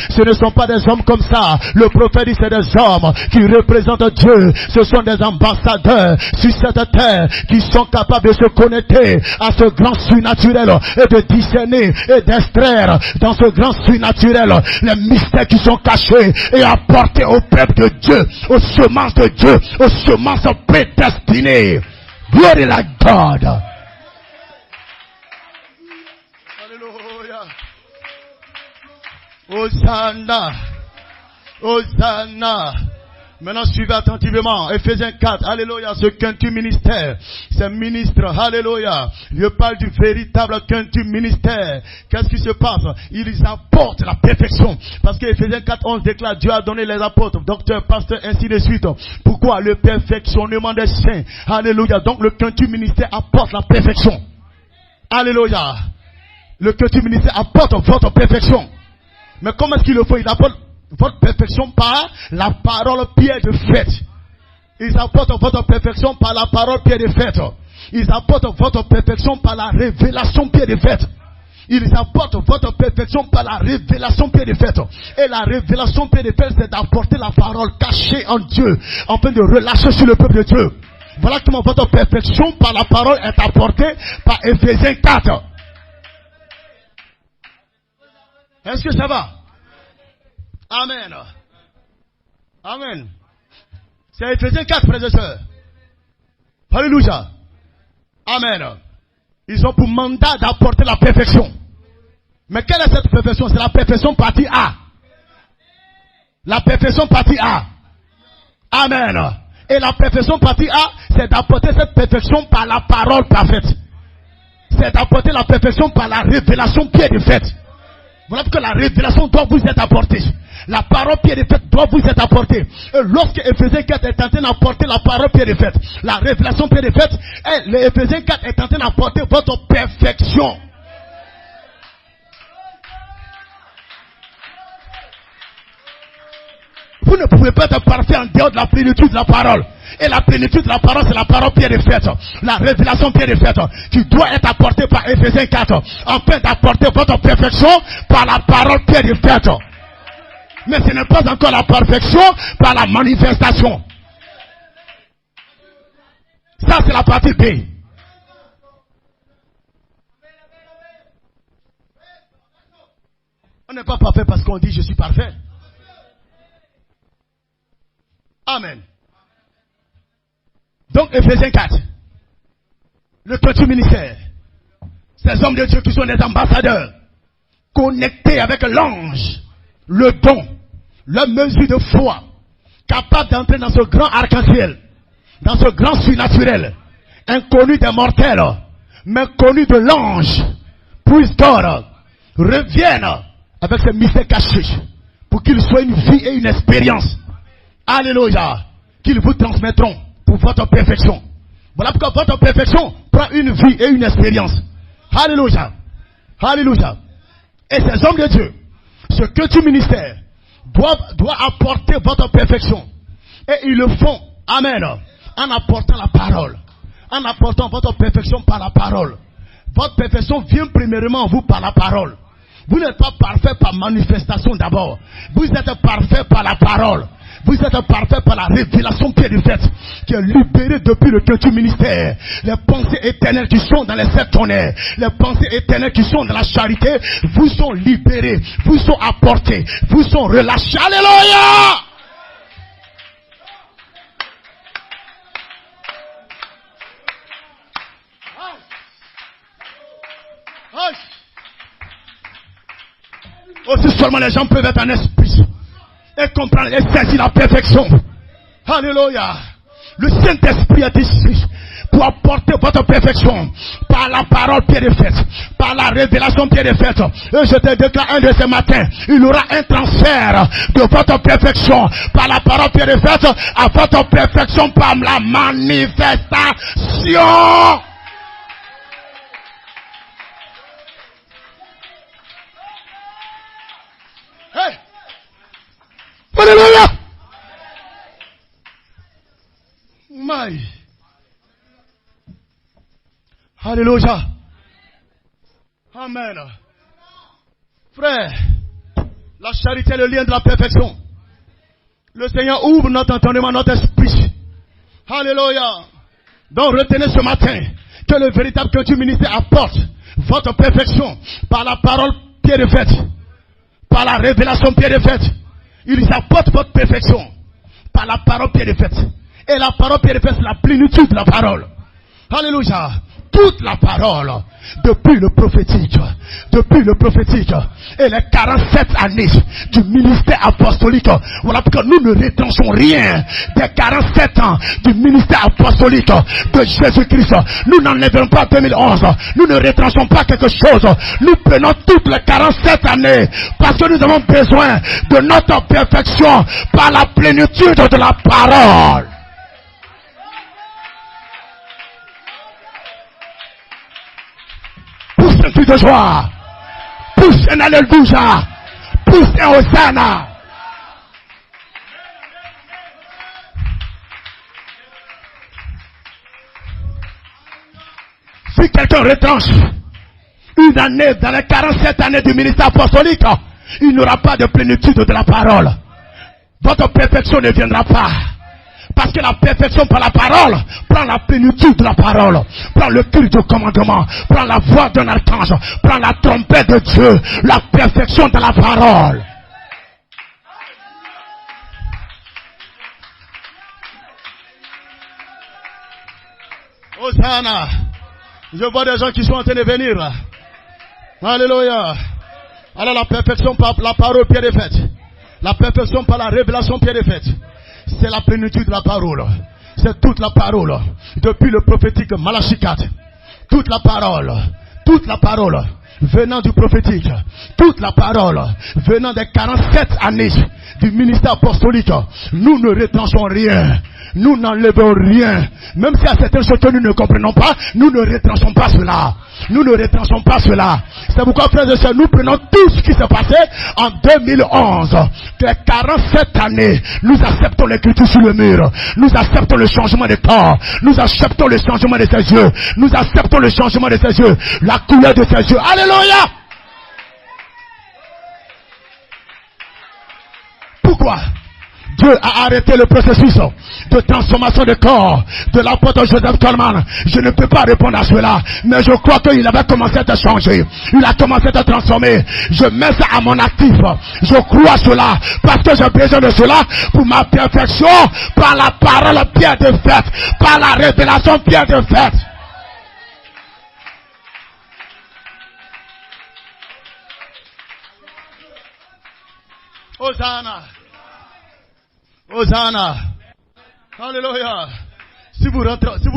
Ce ne sont pas des hommes comme ça. Le prophète dit c'est des hommes qui représentent Dieu. Ce sont des ambassadeurs sur cette terre qui sont capables de se connecter à ce grand surnaturel et de discerner et d'extraire dans ce grand surnaturel les mystères qui sont cachés et apporter au peuple de Dieu, aux semences de Dieu, aux semences prédestinées. Glory to God. Hosanna, Hosanna. Maintenant suivez attentivement Éphésiens 4, alléluia, ce quintuple ministère, ces ministres, alléluia, je parle du véritable quintuple ministère. Qu'est-ce qui se passe? Ils apportent la perfection, parce que Éphésiens 4, 11 déclare, Dieu a donné les apôtres, docteurs, pasteurs, ainsi de suite. Pourquoi? Le perfectionnement des saints, alléluia. Donc le quintuple ministère apporte la perfection, alléluia. Le quintuple ministère apporte votre perfection. Mais comment est-ce qu'il le faut? Il apporte votre perfection par la parole pierre de fête. Ils apportent votre perfection par la parole pierre de fête. Ils apportent votre perfection par la révélation pierre de fête. Ils apportent votre perfection par la révélation pierre de fête. Et la révélation pierre de fête, c'est d'apporter la parole cachée en Dieu, afin de relâcher sur le peuple de Dieu. Voilà comment votre perfection par la parole est apportée par Éphésiens 4. Est-ce que ça va? Amen. Amen. C'est Éphésiens 4, frères et sœurs. Alléluia. Amen. Ils ont pour mandat d'apporter la perfection. Mais quelle est cette perfection? C'est la perfection partie A. La perfection partie A. Amen. Et la perfection partie A, c'est d'apporter cette perfection par la parole parfaite. C'est d'apporter la perfection par la révélation pierre de fête. Voilà pourquoi la révélation doit vous être apportée. La parole pierre et faite doit vous être apportée. Et lorsque Éphésiens 4 est en train d'apporter la parole pierre et faite, la révélation pierre et faite, Éphésiens 4 est en train d'apporter votre perfection. Vous ne pouvez pas être parfait en dehors de la plénitude de la parole. Et la plénitude de la parole, c'est la parole pierre et faite. La révélation pierre et faite, qui doit être apportée par Éphésiens 4, afin d'apporter votre perfection par la parole pierre et faite. Mais ce n'est pas encore la perfection par la manifestation. Ça, c'est la partie B. On n'est pas parfait parce qu'on dit je suis parfait. Amen. Donc, Éphésiens 4, le petit ministère, ces hommes de Dieu qui sont des ambassadeurs, connectés avec l'ange, le don, la mesure de foi, capable d'entrer dans ce grand arc-en-ciel, dans ce grand surnaturel, inconnu des mortels, mais connu de l'ange, puissent d'or, reviennent avec ces mystères cachés, pour qu'ils soient une vie et une expérience. Alléluia, qu'ils vous transmettront pour votre perfection. Voilà pourquoi votre perfection prend une vie et une expérience. Alléluia, alléluia. Et ces hommes de Dieu, ce que tu ministères, doit apporter votre perfection. Et ils le font, amen, en apportant la parole, en apportant votre perfection par la parole. Votre perfection vient premièrement en vous par la parole. Vous n'êtes pas parfait par manifestation d'abord. Vous êtes parfait par la parole. Vous êtes parfait par la révélation qui est faite, qui est libérée depuis le culture ministère. Les pensées éternelles qui sont dans les sept tonnerres, les pensées éternelles qui sont dans la charité, vous sont libérées, vous sont apportées, vous sont relâchées. Alléluia! Aussi seulement les gens peuvent être en esprit et comprendre et saisir la perfection. Alléluia. Le Saint-Esprit est ici pour apporter votre perfection par la parole pierre et faite, par la révélation pierre et faite. Et je te déclare un de ces matins, il y aura un transfert de votre perfection par la parole pierre et faite à votre perfection par la manifestation. Hey! Alléluia! My. Alléluia. Amen. Frère, la charité est le lien de la perfection. Le Seigneur ouvre notre entendement, notre esprit. Alléluia. Donc retenez ce matin que le véritable culture ministère apporte votre perfection par la parole pierre et faite, par la révélation pierre et faite. Il apporte votre perfection par la parole pierre et faite. Et la parole pierre et faite, c'est la plénitude de la parole. Alléluia. Toute la parole, depuis le prophétique, et les 47 années du ministère apostolique. Voilà pourquoi nous ne retranchons rien des 47 ans du ministère apostolique de Jésus-Christ. Nous n'enlèverons pas 2011. Nous ne retranchons pas quelque chose. Nous prenons toutes les 47 années parce que nous avons besoin de notre perfection par la plénitude de la parole. Pousse un cri de joie. Pousse un alléluia. Pousse un hosanna. Si quelqu'un retranche une année dans les 47 années du ministère apostolique, il n'y aura pas de plénitude de la parole. Votre perfection ne viendra pas. Parce que la perfection par la parole prend la plénitude de la parole, prend le cri du commandement, prend la voix d'un archange, prend la trompette de Dieu, la perfection de la parole. Hosanna. Je vois des gens qui sont en train de venir. Alléluia. Alors la perfection par la parole pierre et faite, la perfection par la révélation pierre et faite. C'est la plénitude de la parole. C'est toute la parole. Depuis le prophétique Malachie 4. Toute la parole. toute la parole venant du prophétique, toute la parole venant des 47 années du ministère apostolique, nous ne retranchons rien. Nous n'enlevons rien. Même si à certaines choses que nous ne comprenons pas, nous ne retranchons pas cela. Nous ne retranchons pas cela. C'est pourquoi, frères et sœurs, nous prenons tout ce qui s'est passé en 2011. Les 47 années, nous acceptons l'écriture sur le mur. Nous acceptons le changement de corps. Nous acceptons le changement de ses yeux. Nous acceptons le changement de ses yeux. La couleur de ses yeux. Alléluia! Pourquoi? Dieu a arrêté le processus de transformation de corps de l'apôtre Joseph Coleman. Je ne peux pas répondre à cela, mais je crois qu'il avait commencé à changer. Il a commencé à transformer. Je mets ça à mon actif. Je crois cela parce que j'ai besoin de cela pour ma perfection par la parole bien de fait, par la révélation bien de fait. Hosanna. Hosanna. Alléluia. Si vous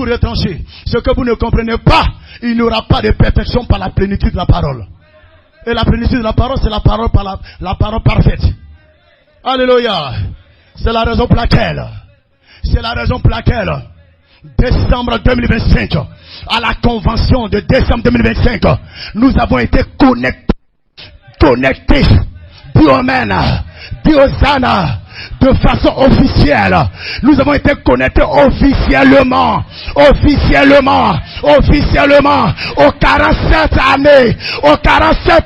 retranchez ce que vous ne comprenez pas, il n'y aura pas de perfection par la plénitude de la parole. Et la plénitude de la parole, c'est la parole par la parole parfaite. Alléluia. C'est la raison pour laquelle, décembre 2025, à la convention de décembre 2025, nous avons été connectés, Diosana, de façon officielle. Nous avons été connectés officiellement aux 47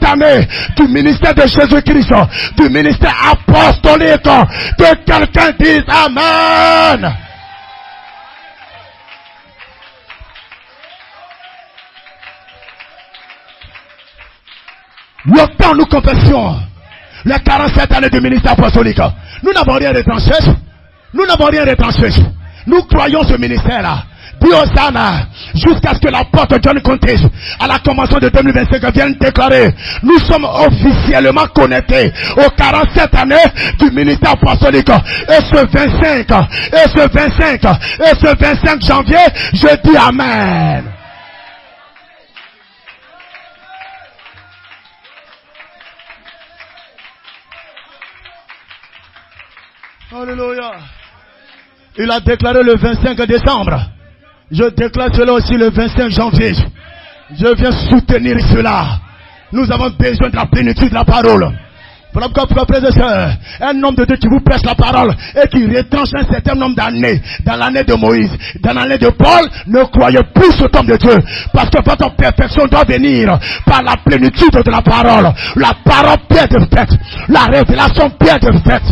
années du ministère de Jésus-Christ, du ministère apostolique. Que quelqu'un dise Amen. Longtemps nous confessions les 47 années du ministère apostolique. Nous n'avons rien retranché. Nous croyons ce ministère-là. Diosana, jusqu'à ce que l'apôtre John Contez, à la convention de 2025, vienne déclarer, nous sommes officiellement connectés aux 47 années du ministère apostolique. Et ce 25 janvier, je dis Amen. Alléluia. Il a déclaré le 25 décembre. Je déclare cela aussi le 25 janvier. Je viens soutenir cela. Nous avons besoin de la plénitude de la parole. Voilà pourquoi, frères et sœurs, un homme de Dieu qui vous prêche la parole et qui retranche un certain nombre d'années, dans l'année de Moïse, dans l'année de Paul, ne croyez plus cet homme de Dieu. Parce que votre perfection doit venir par la plénitude de la parole bien de fait, la révélation bien de fait.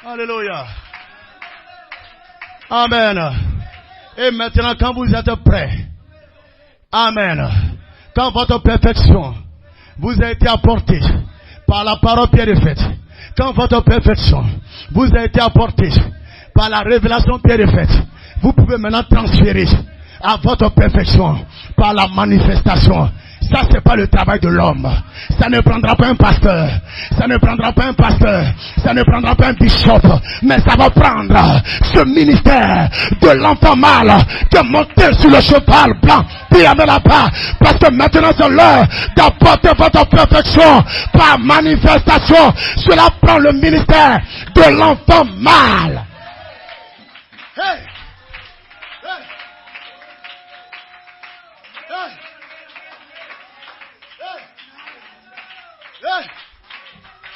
Alléluia. Amen. Et maintenant, quand vous êtes prêts, Amen. Quand votre perfection vous a été apportée par la parole bien faite, quand votre perfection vous a été apportée par la révélation bien faite, vous pouvez maintenant transférer à votre perfection par la manifestation. Ça, c'est pas le travail de l'homme. Ça ne prendra pas un pasteur. Ça ne prendra pas un pasteur. Ça ne prendra pas un bishop. Mais ça va prendre ce ministère de l'enfant mâle qui est monté sur le cheval blanc. Puis avec la part. Parce que maintenant, c'est l'heure d'apporter votre perfection par manifestation. Cela prend le ministère de l'enfant mâle. Hey!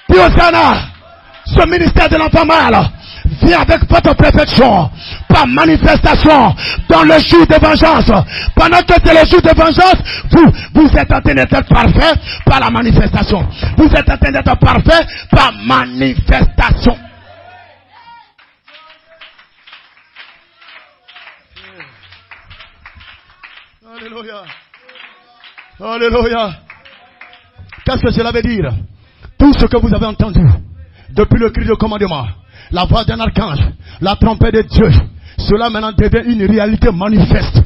Diosana, ce ministère de l'enfant mâle vient avec votre perfection par manifestation dans le jour de vengeance. Pendant que c'est le jour de vengeance, vous êtes en train d'être parfait par la manifestation. Vous êtes en train d'être parfait par manifestation. Alléluia. Alléluia. Qu'est-ce que cela veut dire? Tout ce que vous avez entendu depuis le cri de commandement, la voix d'un archange, la trompette de Dieu, cela maintenant devient une réalité manifeste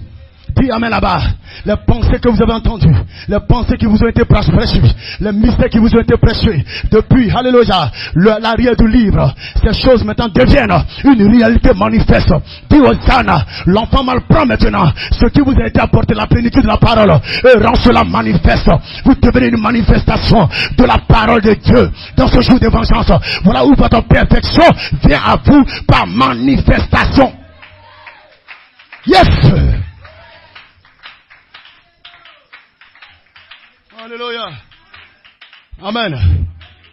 Dis amen là-bas. Les pensées que vous avez entendues, les pensées qui vous ont été prêchées, les mystères qui vous ont été prêchés depuis, alléluia, l'arrière du livre, ces choses maintenant deviennent une réalité manifeste. Dis Hosanna, l'enfant mal prend maintenant ce qui vous a été apporté, la plénitude de la parole, et rend cela manifeste. Vous devenez une manifestation de la parole de Dieu dans ce jour de vengeance. Voilà où votre perfection vient à vous par manifestation. Yes! Alléluia. Amen.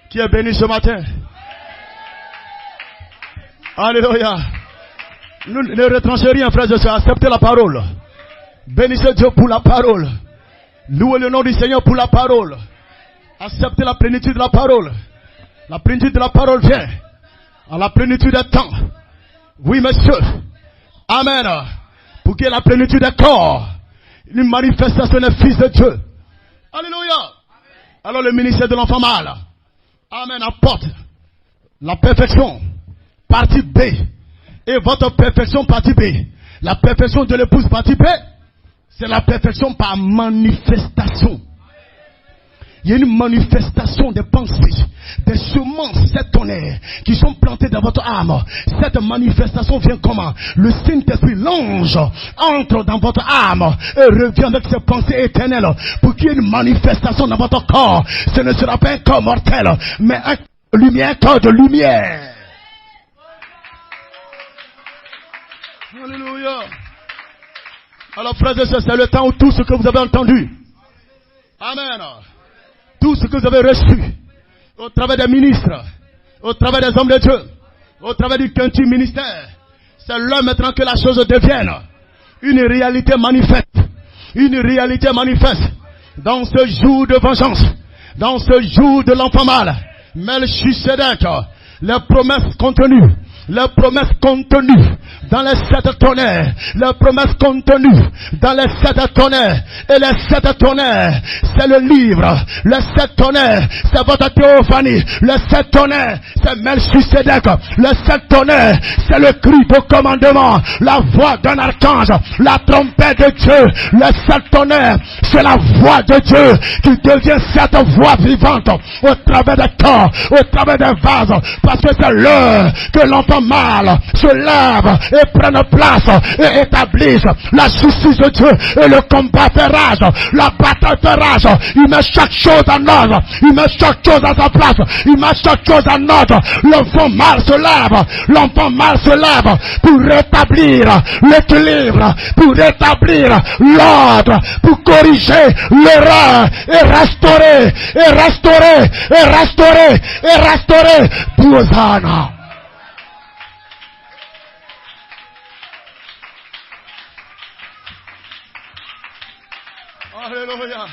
Qui est béni ce matin? Alléluia. Nous ne retranchons rien, frères et sœurs. Acceptez la parole. Bénissez Dieu pour la parole. Louez le nom du Seigneur pour la parole. Acceptez la plénitude de la parole. La plénitude de la parole vient à la plénitude des temps. Oui, monsieur. Amen. Pour qu'il y ait la plénitude des corps. Une manifestation des fils de Dieu. Alléluia. Alors le ministère de l'enfant mâle. Amen. Apporte la perfection. Partie B. Et votre perfection partie B. La perfection de l'épouse partie B. C'est la perfection par manifestation. Il y a une manifestation des pensées, des semences satannées qui sont plantées dans votre âme. Cette manifestation vient comment? Le Saint-Esprit, l'ange, entre dans votre âme et revient avec ses pensées éternelles pour qu'il y ait une manifestation dans votre corps. Ce ne sera pas un corps mortel, mais un corps de lumière. Alléluia. Alors frères et sœurs, c'est le temps où tout ce que vous avez entendu, amen, tout ce que vous avez reçu au travers des ministres, au travers des hommes de Dieu, au travers du quintuple ministère, c'est là maintenant que la chose devienne une réalité manifeste. Une réalité manifeste dans ce jour de vengeance, dans ce jour de l'enfant mâle. Melchisedec, les promesses contenues dans les 7 tonnerres, les promesses contenues dans les 7 tonnerres, et les 7 tonnerres, c'est le livre, les 7 tonnerres, c'est votre théophanie, les 7 tonnerres, c'est Melchisedec, les 7 tonnerres, c'est le cri de commandement, la voix d'un archange, la trompette de Dieu, les 7 tonnerres, c'est la voix de Dieu qui devient cette voix vivante au travers des corps, au travers des vases, parce que c'est l'heure que l'enfant mâle se lève et prenne place et établisse la justice de Dieu, et le combat fait rage, la bataille fait rage. Il met chaque chose en ordre, il met chaque chose à sa place, il met chaque chose en ordre. L'enfant mâle se lève pour rétablir l'équilibre, pour rétablir l'ordre, pour corriger l'erreur et restaurer Hosanna. Alléluia.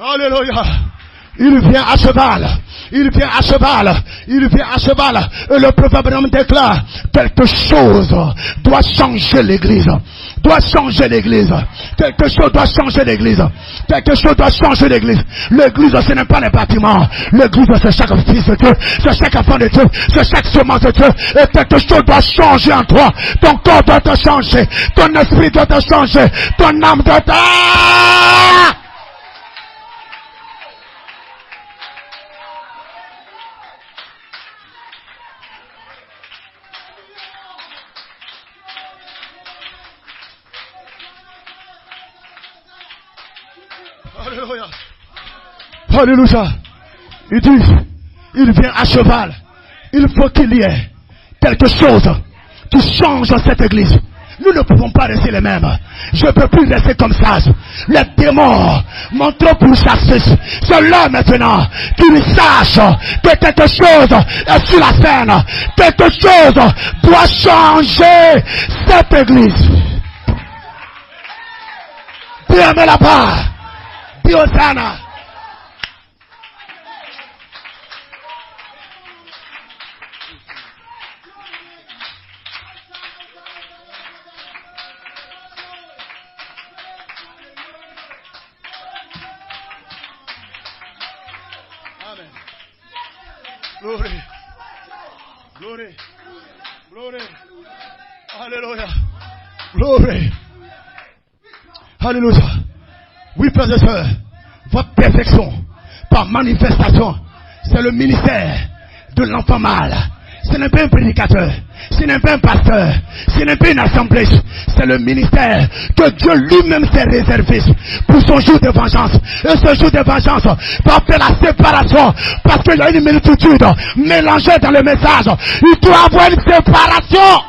Alléluia. Il vient à cheval. Et le prophète Branham déclare, quelque chose doit changer l'église. Quelque chose doit changer l'église. L'église, ce n'est pas les bâtiments. L'église, c'est chaque fils de Dieu, c'est chaque enfant de Dieu, c'est chaque semence de Dieu. Et quelque chose doit changer en toi. Ton corps doit te changer, ton esprit doit te changer, ton âme doit te... Alléluia. Alléluia. Il dit, il vient à cheval. Il faut qu'il y ait quelque chose qui change dans cette église. Nous ne pouvons pas rester les mêmes. Je ne peux plus rester comme ça. Les démons m'ont trop pourchassé. C'est là maintenant qu'ils sachent que quelque chose est sur la scène. Quelque chose doit changer cette église. Bien là-bas. Hosanna. Amen. Glory. Glory. Glory. Hallelujah. Glory. Alléluia. Oui, frères et sœurs, votre perfection par manifestation, c'est le ministère de l'enfant mâle. Ce n'est pas un prédicateur, ce n'est pas un pasteur, ce n'est pas une assemblée, c'est le ministère que Dieu lui-même s'est réservé pour son jour de vengeance. Et ce jour de vengeance va faire la séparation parce qu'il y a une multitude mélangée dans le message. Il doit y avoir une séparation.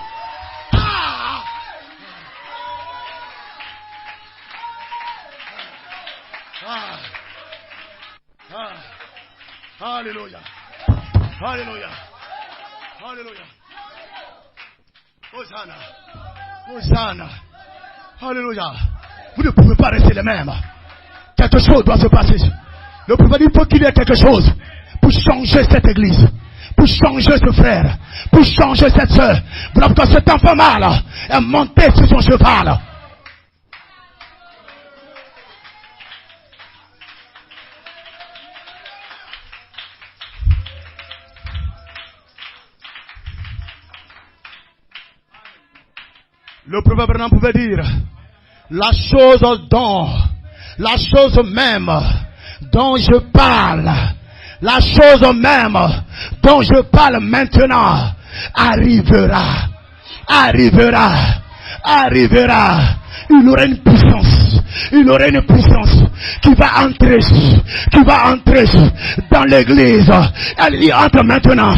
Alléluia. Alléluia. Alléluia. Hosanna. Hosanna. Alléluia. Vous ne pouvez pas rester les mêmes. Quelque chose doit se passer. Le prophète dit il faut qu'il y ait quelque chose pour changer cette église, pour changer ce frère, pour changer cette soeur. Voilà pourquoi cet enfant mâle est monté sur son cheval. Le prophète Branham pouvait dire la chose même dont je parle, la chose même dont je parle maintenant arrivera. Il aura une puissance qui va entrer dans l'église. Elle y entre maintenant.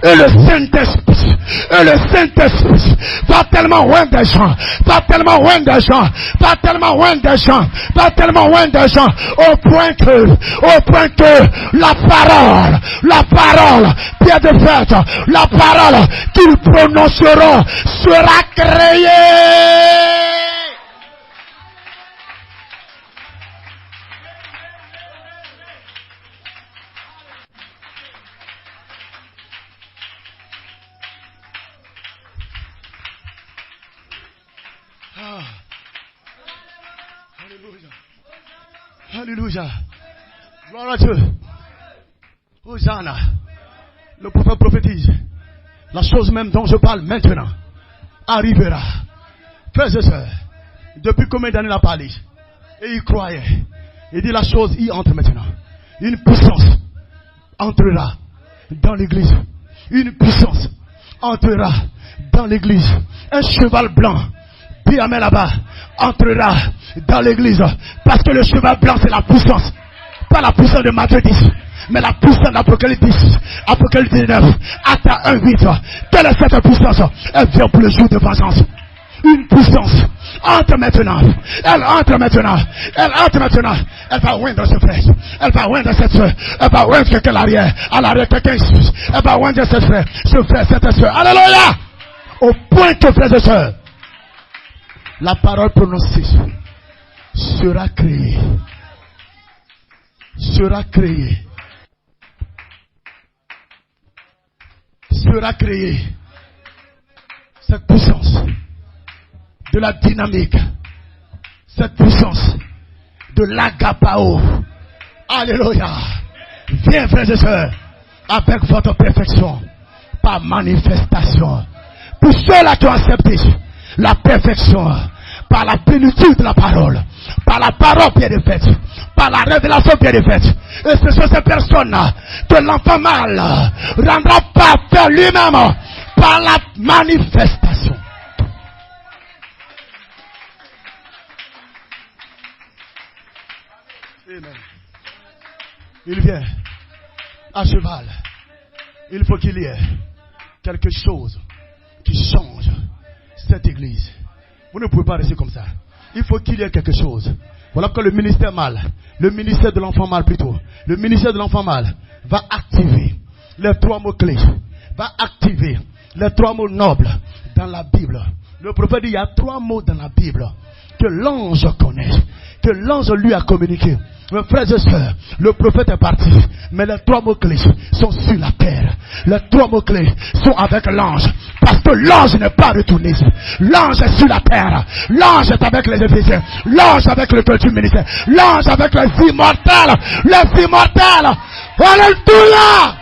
Et le Saint-Esprit va tellement loin des gens, au point que la parole, Pierre de fête, la parole qu'ils prononceront sera créée. Alléluia. Gloire à Dieu. Hosanna. Le prophète prophétise. La chose même dont je parle maintenant arrivera. Frères et sœurs, depuis combien d'années il a parlé? Et il croyait. Il dit la chose y entre maintenant. Une puissance entrera dans l'église. Une puissance entrera dans l'église. Un cheval blanc, Biamé là-bas, entrera dans l'église. Parce que le cheval blanc c'est la puissance. Pas la puissance de Matthieu 10. Mais la puissance d'Apocalypse 10, Apocalypse 19, Acte 1:8. Quelle est cette puissance? Elle vient pour le jour de vengeance. Une puissance entre maintenant. Elle entre maintenant. Elle va oindre ce frère. Elle va oindre cette soeur. Elle va oindre quelqu'un à l'arrière quelqu'un ici. Elle va oindre cette frère, cette soeur. Alléluia! Au point que, frères et sœurs, la parole prononcée sera créée. Sera créée cette puissance de la dynamique, cette puissance de l'agapao. Alléluia. Viens, frères et sœurs, avec votre perfection par manifestation. Pour ceux-là qui ont accepté la perfection par la plénitude de la parole, par la parole bien de faite, par la révélation bien de faite. Et ce sont ces personnes-là que l'enfant mâle rendra parfait lui-même par la manifestation. Amen. Il vient à cheval. Il faut qu'il y ait quelque chose qui change cette église. Vous ne pouvez pas rester comme ça. Il faut qu'il y ait quelque chose. Voilà que le ministère mâle, le ministère de l'enfant mâle plutôt, le ministère de l'enfant mâle va activer les 3 mots clés, va activer les 3 mots nobles dans la Bible. Le prophète dit il y a 3 mots dans la Bible que l'ange connaît, que l'ange lui a communiqué. Mes frères et sœurs, le prophète est parti, mais les 3 mots clés sont sur la terre. Les 3 mots clés sont avec l'ange, parce que l'ange n'est pas retourné. L'ange est sur la terre. L'ange est avec les Éphésiens. L'ange avec le culture ministère. L'ange avec les immortels. Les immortels. Alléluia.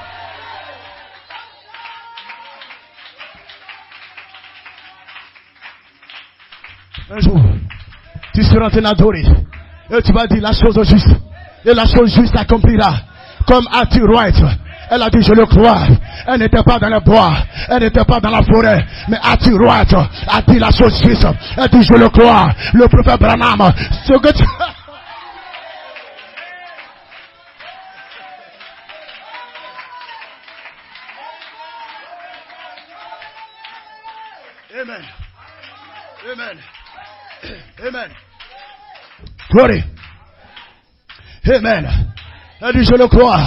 Un jour, tu seras en train d'adorer. Et tu vas dire la chose juste. Et la chose juste s'accomplira. Comme Arthur White. Elle a dit je le crois. Elle n'était pas dans le bois. Elle n'était pas dans la forêt. Mais Arthur White a dit la chose juste. Elle dit je le crois. Le prophète Branham. Ce que tu... Amen. Amen. Amen. Glory. Amen. Elle dit je le crois.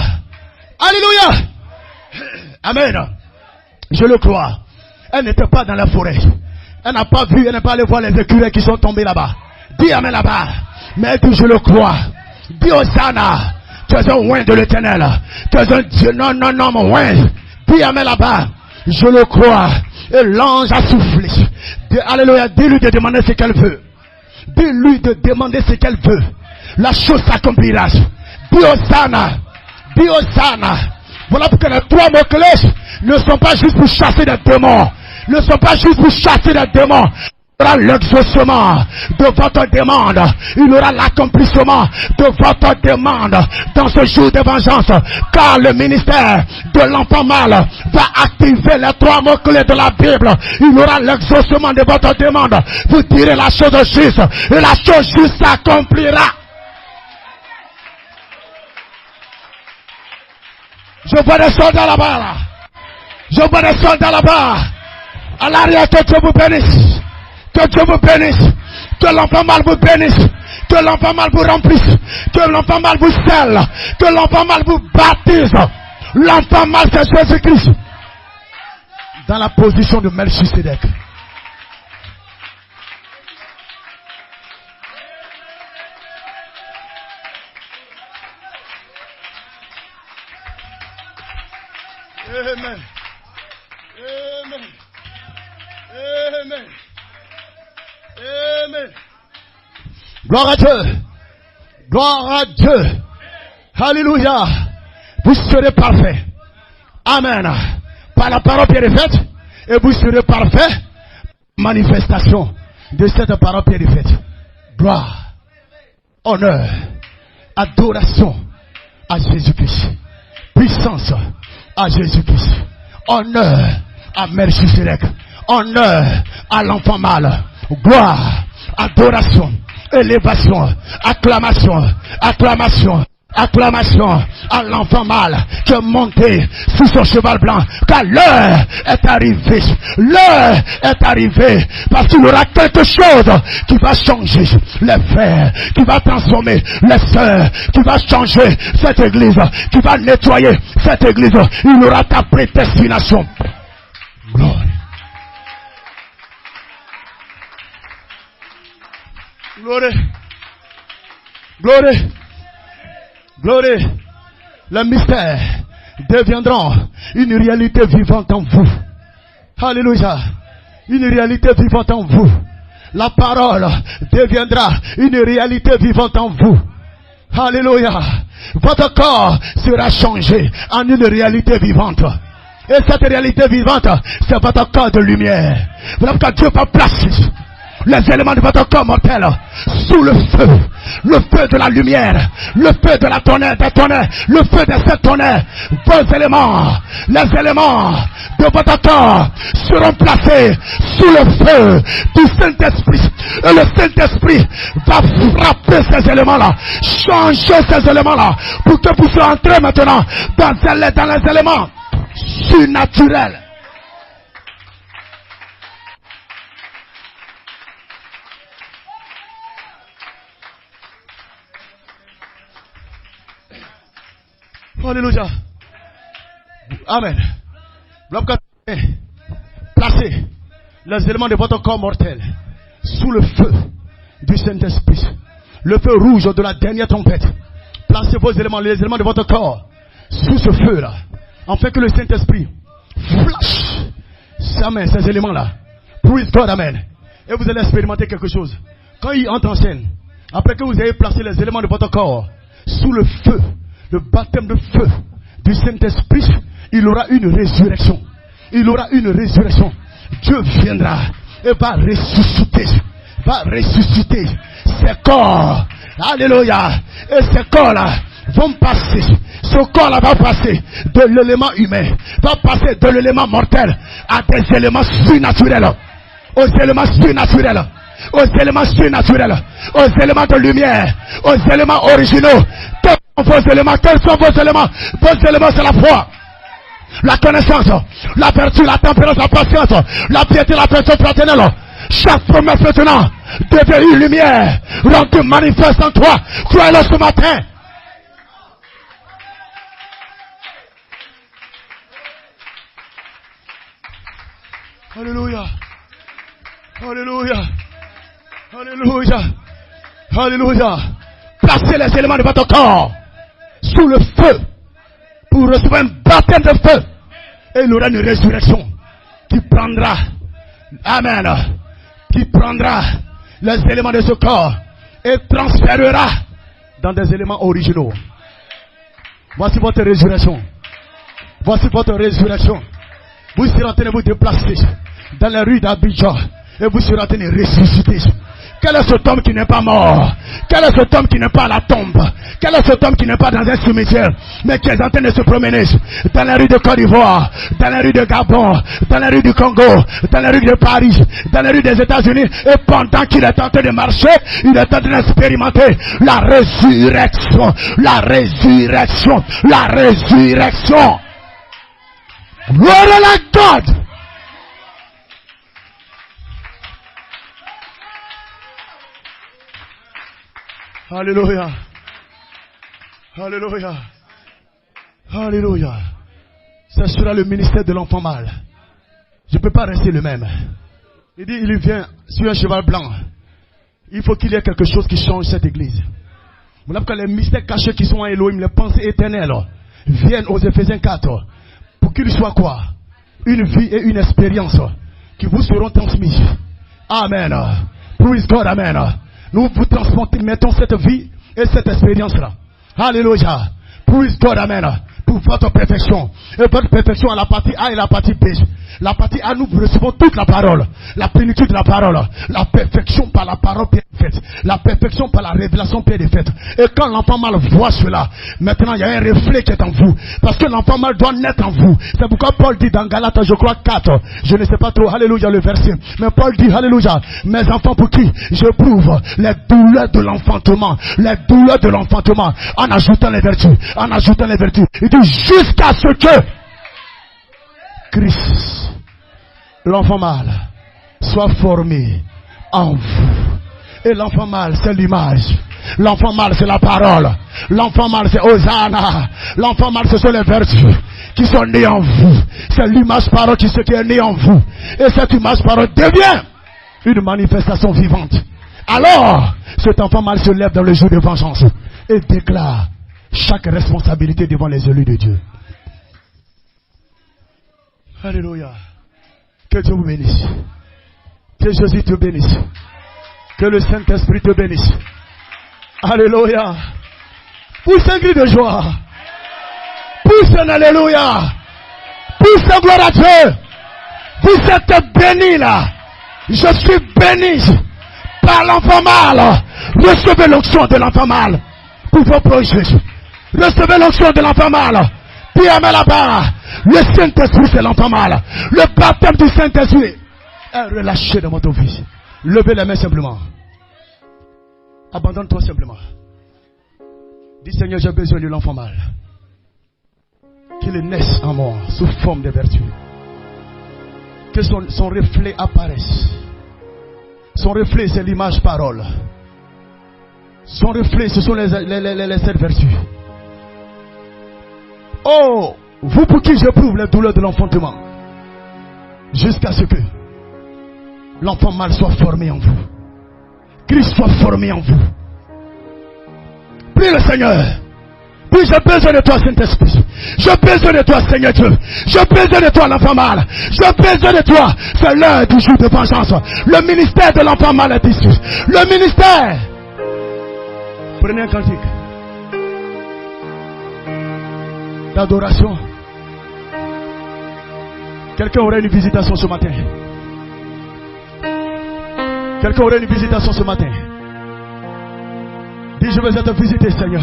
Alléluia. Amen. Je le crois. Elle n'était pas dans la forêt. Elle n'a pas vu, elle n'est pas allée voir les écureuils qui sont tombés là-bas. Dis amen là-bas. Mais elle dit je le crois. Dis Hosanna. Tu es un oint de l'éternel. Tu es un Dieu. Non, mon oint. Dis amen là-bas. Je le crois. Et l'ange a soufflé. Alléluia. Dis-lui de demander ce qu'elle veut. Dis-lui de demander ce qu'elle veut. La chose s'accomplira. Dis Hosanna. Dis Hosanna. Voilà pourquoi les 3 mots-clés ne sont pas juste pour chasser des démons. Ne sont pas juste pour chasser des démons. Il y aura l'exaucement de votre demande. Il y aura l'accomplissement de votre demande dans ce jour de vengeance. Car le ministère de l'enfant mâle va activer les 3 mots-clés de la Bible. Il y aura l'exaucement de votre demande. Vous direz la chose juste. Et la chose juste s'accomplira. Je vois des soldats là-bas. Là. Je vois des soldats là-bas. À l'arrière, que Dieu vous bénisse. Que Dieu vous bénisse. Que l'enfant mâle vous bénisse. Que l'enfant mâle vous remplisse. Que l'enfant mâle vous scelle. Que l'enfant mâle vous baptise. L'enfant mâle, c'est Jésus-Christ. Dans la position de Melchisedec. Amen. Amen. Amen. Amen. Gloire à Dieu. Gloire à Dieu. Alléluia. Vous serez parfait. Amen. Par la parole pierre est faite. Et vous serez parfait. Manifestation de cette parole pierre est faite. Gloire. Honneur. Adoration à Jésus-Christ. Puissance à Jésus-Christ. Honneur à Melchisedec. Honneur à l'enfant mâle. Gloire, adoration, élévation, acclamation, acclamation, acclamation à l'enfant mâle qui est monté sur son cheval blanc. Car l'heure est arrivée. L'heure est arrivée. Parce qu'il y aura quelque chose qui va changer les frères, qui va transformer les sœurs, qui va changer cette église, qui va nettoyer cette église. Il y aura ta prédestination. Gloire. Gloire. Gloire. Gloire. Les mystères deviendront une réalité vivante en vous. Alléluia. Une réalité vivante en vous. La parole deviendra une réalité vivante en vous. Alléluia. Votre corps sera changé en une réalité vivante. Et cette réalité vivante, c'est votre corps de lumière. Voilà pourquoi Dieu va placer les éléments de votre corps mortel sous le feu de la lumière, le feu de la tonnerre, des tonnerres, le feu de cette tonnerre. Vos éléments, les éléments de votre corps seront placés sous le feu du Saint-Esprit. Et le Saint-Esprit va frapper ces éléments-là, changer ces éléments-là, pour que vous soyez entrés maintenant dans les éléments surnaturels. Alléluia. Amen. Placez les éléments de votre corps mortel sous le feu du Saint-Esprit. Le feu rouge de la dernière trompette. Placez vos éléments, les éléments de votre corps sous ce feu-là. Afin que le Saint-Esprit flash ces éléments-là. Praise God, amen. Et vous allez expérimenter quelque chose. Quand il entre en scène, après que vous ayez placé les éléments de votre corps sous le feu, le baptême de feu du Saint-Esprit, il aura une résurrection. Il aura une résurrection. Dieu viendra et va ressusciter va ressusciter ces corps. Alléluia. Et ces corps-là vont passer. Ce corps-là va passer de l'élément humain, va passer de l'élément mortel à des éléments surnaturels. Aux éléments surnaturels. Aux éléments surnaturels. Aux éléments de lumière. Aux éléments originaux. Quels sont vos éléments? Quels sont vos éléments? Vos éléments, c'est la foi, la connaissance, la vertu, la tempérance, la patience, la piété, la personne fraternelle. Chaque promesse maintenant devient une lumière rendue manifeste en toi. Croyez-le ce matin. Alléluia. Alléluia. Alléluia. Alléluia. Placez les éléments de votre corps sous le feu pour recevoir un baptême de feu. Et il y aura une résurrection qui prendra, amen, qui prendra les éléments de ce corps et transférera dans des éléments originaux. Voici votre résurrection. Voici votre résurrection. Vous serez en train de vous déplacer dans les rues d'Abidjan et vous serez en train de ressusciter. Quel est cet homme qui n'est pas mort? Quel est cet homme qui n'est pas à la tombe? Quel est cet homme qui n'est pas dans un cimetière, mais qui est en train de se promener dans les rues de Côte d'Ivoire, dans les rues de Gabon, dans les rues du Congo, dans les rues de Paris, dans les rues des États-Unis, et pendant qu'il est en train de marcher, il est en train d'expérimenter la résurrection, la résurrection, la résurrection. Glory like God. Alléluia. Alléluia. Alléluia. Ça sera le ministère de l'enfant mâle. Je ne peux pas rester le même. Il dit, il vient sur un cheval blanc. Il faut qu'il y ait quelque chose qui change cette église. Voilà pourquoi les mystères cachés qui sont en Elohim, les pensées éternelles, viennent aux Éphésiens 4. Pour qu'il soit quoi? Une vie et une expérience qui vous seront transmises. Amen. Praise God, amen. Nous vous mettons cette vie et cette expérience-là. Alléluia. Praise God, amen. Pour votre perfection. Et votre perfection à la partie A et la partie B. La partie A, nous recevons toute la parole. La plénitude de la parole. La perfection par la parole bien faite. La perfection par la révélation bien faite. Et quand l'enfant mâle voit cela, maintenant il y a un reflet qui est en vous. Parce que l'enfant mâle doit naître en vous. C'est pourquoi Paul dit dans Galates, je crois 4. Je ne sais pas trop, alléluia, le verset. Mais Paul dit, alléluia, mes enfants pour qui j'éprouve les douleurs de l'enfantement. Les douleurs de l'enfantement. En ajoutant les vertus. En ajoutant les vertus. Il dit jusqu'à ce que Christ, l'enfant mâle, soit formé en vous. Et l'enfant mâle, c'est l'image. L'enfant mâle, c'est la parole. L'enfant mâle, c'est Hosanna. L'enfant mâle, ce sont les vertus qui sont nées en vous. C'est l'image parole qui est née en vous. Et cette image parole devient une manifestation vivante. Alors, cet enfant mâle se lève dans le jour de vengeance et déclare chaque responsabilité devant les élus de Dieu. Alléluia. Que Dieu vous bénisse. Que Jésus te bénisse. Que le Saint-Esprit te bénisse. Alléluia. Pousse un cri de joie. Pousse un alléluia. Pousse un gloire à Dieu. Vous êtes bénis là. Je suis béni par l'enfant mâle. Recevez l'onction de l'enfant mâle pour vos projets. Recevez l'onction de l'enfant mâle. Puis là-bas. Le Saint-Esprit, c'est l'enfant mâle. Le baptême du Saint-Esprit est relâché dans votre vie. Levez les mains simplement. Abandonne-toi simplement. Dis Seigneur, j'ai besoin de l'enfant mâle. Qu'il naisse en moi sous forme de vertu. Que son reflet apparaisse. Son reflet, c'est l'image parole. Son reflet, ce sont les 7 vertus. Oh, vous pour qui j'éprouve les douleurs de l'enfantement, jusqu'à ce que l'enfant mâle soit formé en vous. Christ soit formé en vous. Prie le Seigneur. Puis j'ai besoin de toi, Saint-Esprit. J'ai besoin de toi, Seigneur Dieu. J'ai besoin de toi, l'enfant mâle. J'ai besoin de toi. C'est l'heure du jour de vengeance. Le ministère de l'enfant mâle est ici. Le ministère. Prenez un cantique d'adoration. Quelqu'un aurait une visitation ce matin. Quelqu'un aurait une visitation ce matin. Dis, je veux être visité, Seigneur.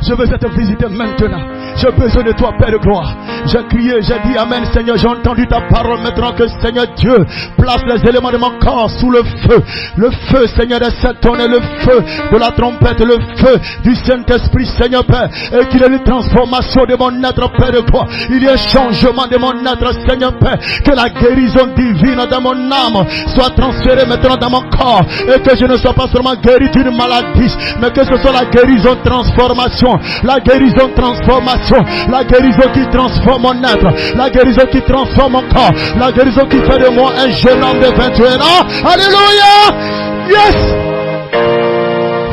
Je veux être visité maintenant. J'ai besoin de toi, Père de gloire. J'ai crié, j'ai dit Amen, Seigneur. J'ai entendu ta parole maintenant que Seigneur Dieu place les éléments de mon corps sous le feu. Le feu, Seigneur, de cette tonne, le feu de la trompette, le feu du Saint-Esprit, Seigneur Père. Et qu'il y ait une transformation de mon être, Père de gloire. Il y a un changement de mon être, Seigneur Père. Que la guérison divine dans mon âme soit transférée maintenant dans mon corps. Et que je ne sois pas seulement guéri d'une maladie, mais que ce soit la guérison transformation. La guérison transformation, la guérison qui transforme mon être, la guérison qui transforme mon corps, la guérison qui fait de moi un jeune homme de 21 ans. Alléluia. Yes.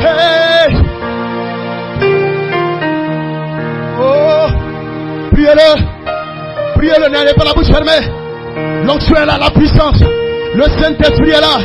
Hey. Oh. Priez-le, n'ayez pas la bouche fermée. L'onction est là, la puissance, le Saint-Esprit est là.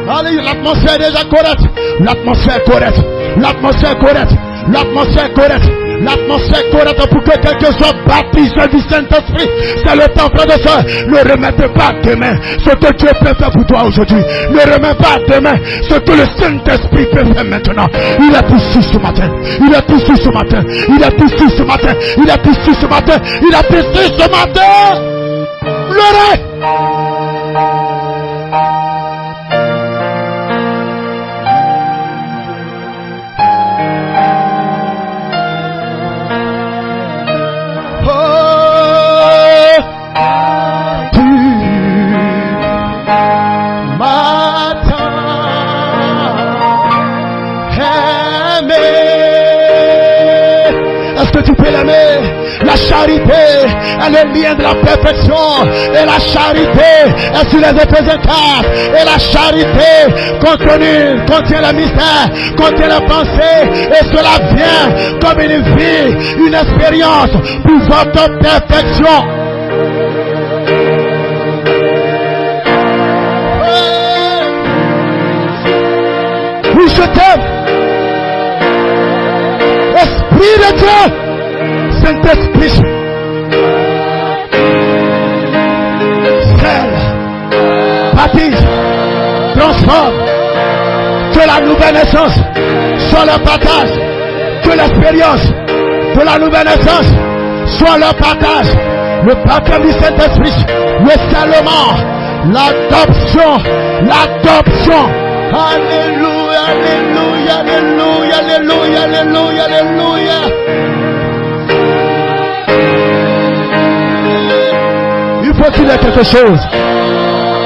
Allez, l'atmosphère est déjà correcte. L'atmosphère est correcte. L'atmosphère est correcte. L'atmosphère est correcte. L'atmosphère est correcte pour que quelqu'un soit baptisé du Saint-Esprit. C'est le temps, frère de soeur. Ne remettez pas demain ce que Dieu peut faire pour toi aujourd'hui. Ne remets pas demain ce que le Saint-Esprit peut faire maintenant. Il est ici ce matin. Il est ici ce matin. Il est ici ce matin. Il est ici ce matin. Il est ici ce matin. Pleurez. Tu peux l'aimer. La charité est le lien de la perfection. Et la charité est sur les Éphésiens 4. Et la charité contient le mystère, contient la pensée. Et cela vient comme une vie, une expérience pour votre perfection. Oui, je t'aime. Esprit de Dieu, Saint-Esprit, scelle, baptise, transforme, que la nouvelle naissance soit le partage, que l'expérience de la nouvelle naissance soit le partage, le baptême du Saint-Esprit, le scellement, l'adoption. Alléluia, alléluia, alléluia, alléluia, alléluia, alléluia. Il faut qu'il y ait quelque chose.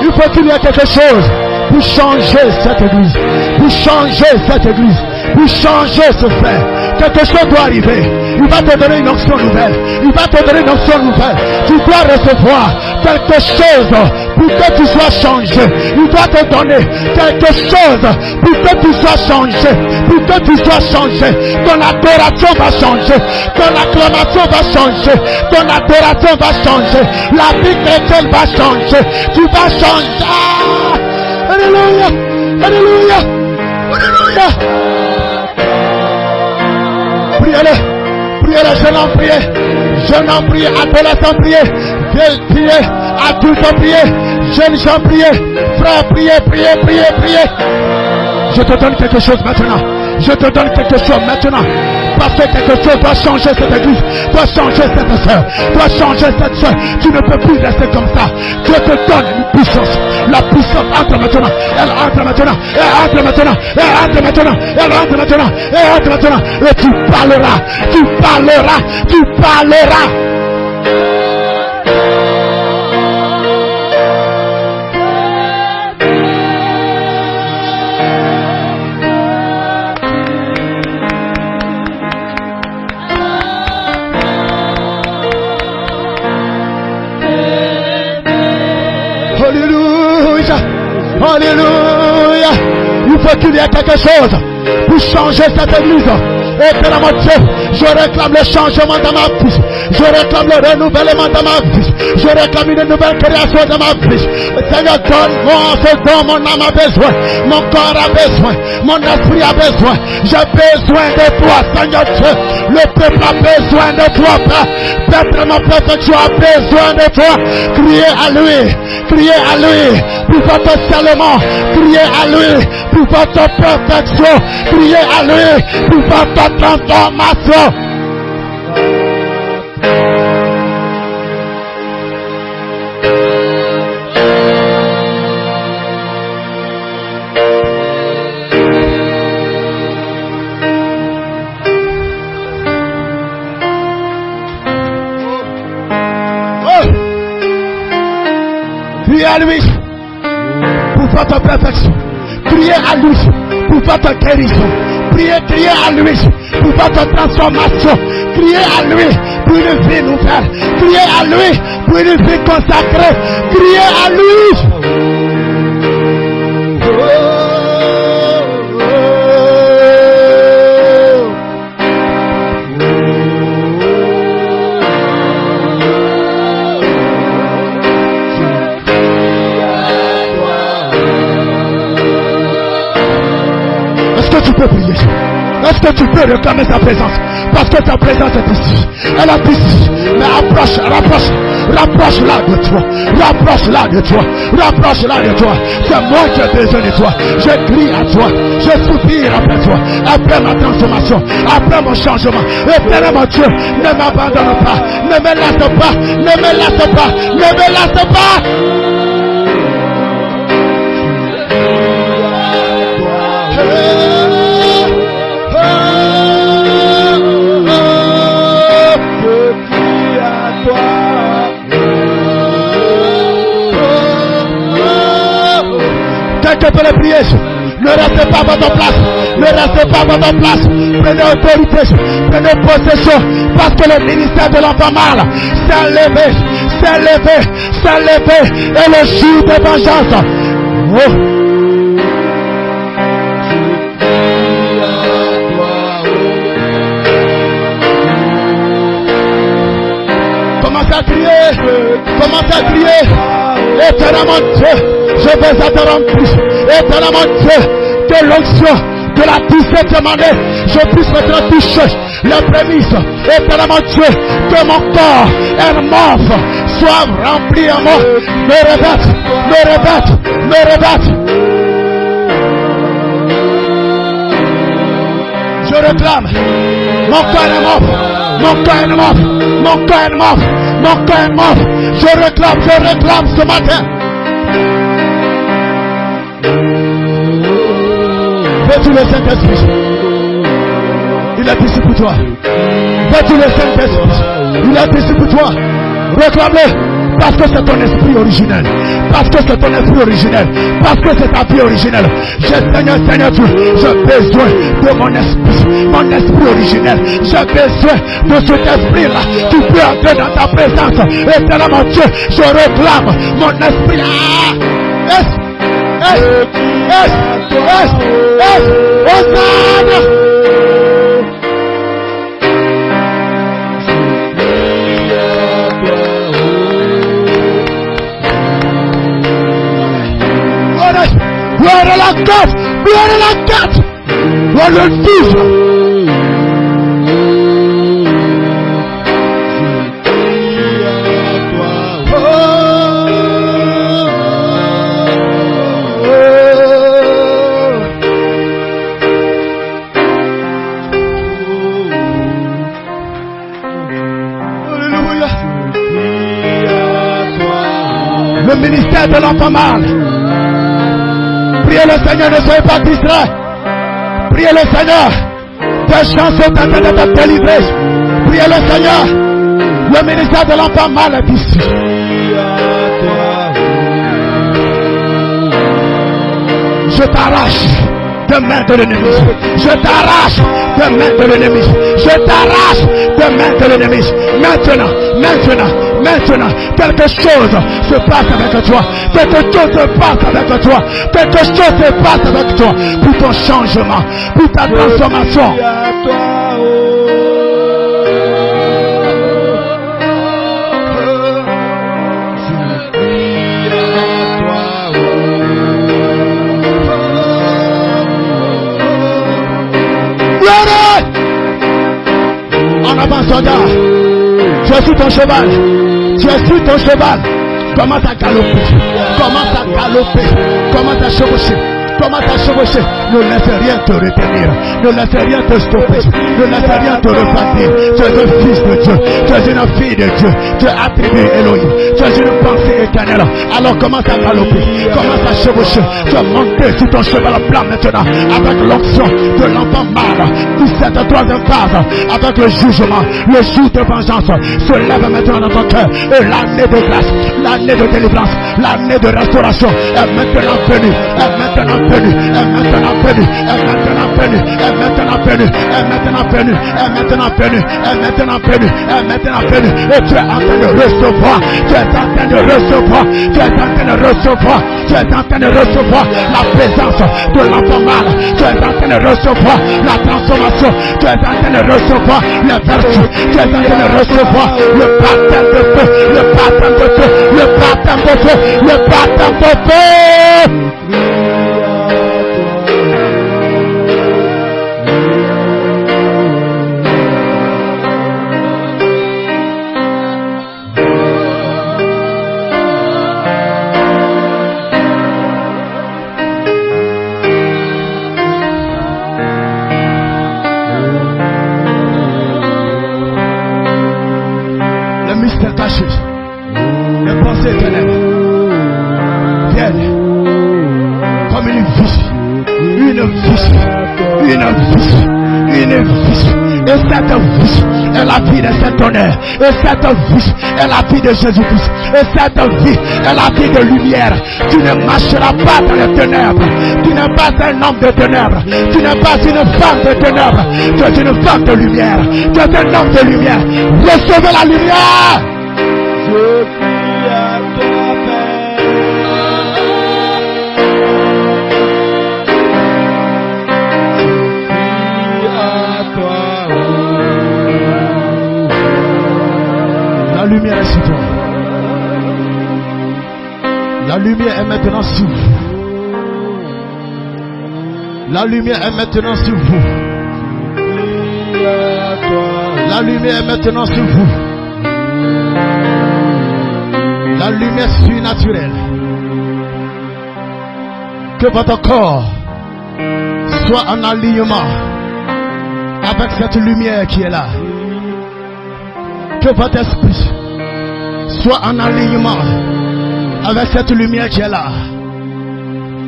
Il faut qu'il y ait quelque chose pour changer cette église. Pour changer cette église. Pour changer ce fait. Quelque chose doit arriver. Il va te donner une onction nouvelle. Il va te donner une onction nouvelle. Tu dois recevoir quelque chose pour que tu sois changé. Il doit te donner quelque chose pour que tu sois changé. Pour que tu sois changé. Ton adoration va changer. Ton acclamation va changer. Ton adoration va changer. La vie chrétienne va changer. Tu vas changer. Alléluia. Alléluia. Alléluia. Priez-le, jeune homme priez, adolescent priez, vieux priez, adulte priez, jeunes gens priez, frères priez. Je te donne quelque chose maintenant. Je te donne quelque chose maintenant. Parce que quelque chose doit changer cette église, doit changer cette soeur, doit changer cette soeur. Tu ne peux plus rester comme ça. Dieu te donne une puissance. La puissance entre maintenant. Elle entre maintenant. Elle entre maintenant. Elle entre maintenant. Elle entre maintenant. Elle entre maintenant. Et tu parleras. Tu parleras. Tu parleras. Alléluia. Il faut qu'il y ait quelque chose pour changer cette église. Éternellement Dieu, je réclame le changement dans ma vie. Je réclame le renouvellement dans ma vie. Je réclame une nouvelle création dans ma vie. Seigneur, donne-moi ce dont mon âme a besoin, mon corps a besoin, mon esprit a besoin. J'ai besoin de toi, Seigneur Dieu. Le peuple a besoin de toi, Père. Père, mon peuple, tu as besoin de toi. Criez à lui, criez à lui pour votre salement, criez à lui pour votre perfection, criez à lui pour votre transformation. Criez à lui pour votre perfection. Criez à lui pour votre guérison. Criez à lui pour votre transformation. Criez à lui pour une vie nouvelle. Criez à lui pour une vie consacrée. Criez à lui. Tu peux prier. Est-ce que tu peux réclamer sa présence? Parce que ta présence est ici. Elle est ici. Mais rapproche-la de toi. Rapproche-la de toi. Rapproche-la de toi. C'est moi qui ai besoin de toi. Je crie à toi. Je soupire après toi. Après ma transformation. Après mon changement. Éternellement Dieu, ne m'abandonne pas. Ne me laisse pas. Ne me laisse pas. Ne me laisse pas. Quelqu'un peut le prier. Ne restez pas à votre place. Ne restez pas à votre place. Prenez autorité. Prenez possession. Parce que le ministère de l'enfant mâle s'est levé. S'est levé. S'est levé. Et le jour de vengeance. Oh. Commencez à crier. Commencez à crier. Éternellement Dieu, je vais attendre plus. Éternellement Dieu, que l'onction de la 17e année, je puisse être touché. Les prémices, éternellement Dieu, que mon corps, un morphe, soit rempli en moi. Me répète, me répète, me répète. Je réclame, mon corps est morphe, mon corps est morphe, mon corps est morphe, mon corps est morphe. Je réclame ce matin. Veux-tu le Saint-Esprit? Il est ici pour toi. Veux-tu le Saint-Esprit? Il est ici pour toi. Réclame-le. Parce que c'est ton esprit originel. Parce que c'est ton esprit originel. Parce que c'est ta vie originelle. Seigneur Dieu, j'ai besoin de mon esprit originel. J'ai besoin de cet esprit-là qui peut entrer dans ta présence. Éternellement Dieu, je réclame mon esprit. Hosanna! Gloire à la carte! Gloire à la carte! Gloire le Fils! Le ministère de l'enfant mâle. Priez le Seigneur, ne soyez pas distrait. Priez le Seigneur. Tes chansons sont en train de te délivrer. Priez le Seigneur. Le ministère de l'enfant mâle est ici. Je t'arrache de main de l'ennemi. Je t'arrache de main de l'ennemi. Je t'arrache de main de l'ennemi. Maintenant, quelque chose se passe avec toi. Quelque chose se passe avec toi. Quelque chose se passe avec toi. Pour ton changement, pour ta transformation. En avant, soldat. Tu es sur ton cheval. Tu es sur ton cheval. Commence à galoper. Commence à galoper. Commence à chevaucher. Commence à chevaucher. Ne laisse rien te retenir. Ne laisse rien te stopper. Ne laisse rien te refroidir. Tu es un fils de Dieu. Tu es une fille de Dieu. Tu es attribué Elohim. Tu es une pensée éternelle. Alors commence à galoper. Commence à chevaucher. Tu es monté sur ton cheval blanc maintenant. Avec l'onction de l'enfant mâle. Puis cette troisième phase. Avec le jugement. Le jour de vengeance se lève maintenant dans ton cœur. Et l'année de grâce. L'année de délivrance. L'année de restauration est maintenant venue. Est maintenant venue. Est maintenant venue. Est maintenant venue. Est maintenant venue. Est maintenant venue. Est maintenant venue. Est maintenant venue. Est maintenant venue. Et tu es en train de recevoir. Tu es en train de recevoir. Tu es en train de recevoir. Tu es en train de recevoir la présence de l'enfant mâle. Tu es en train de recevoir la transformation. Tu es en train de recevoir les vertus. Tu es en train de recevoir le baptême de feu. Le baptême de feu. Le baptême de feu. Le baptême de feu. Les pensées ténèbres viennent comme une vie. Et cette vie est la vie de cet honneur. Et cette vie est la vie de Jésus-Christ. Et cette vie est la vie de lumière. Tu ne marcheras pas dans les ténèbres. Tu n'es pas un homme de ténèbres. Tu n'es pas une femme de ténèbres. Tu es une femme de lumière. Tu es un homme de lumière. Recevez la lumière. Je prie à toi, Père. Je prie à toi. La lumière est sur toi. La lumière est maintenant sur vous. La lumière est maintenant sur vous. La lumière est maintenant sur vous. La lumière surnaturelle. Que votre corps soit en alignement avec cette lumière qui est là. Que votre esprit soit en alignement avec cette lumière qui est là.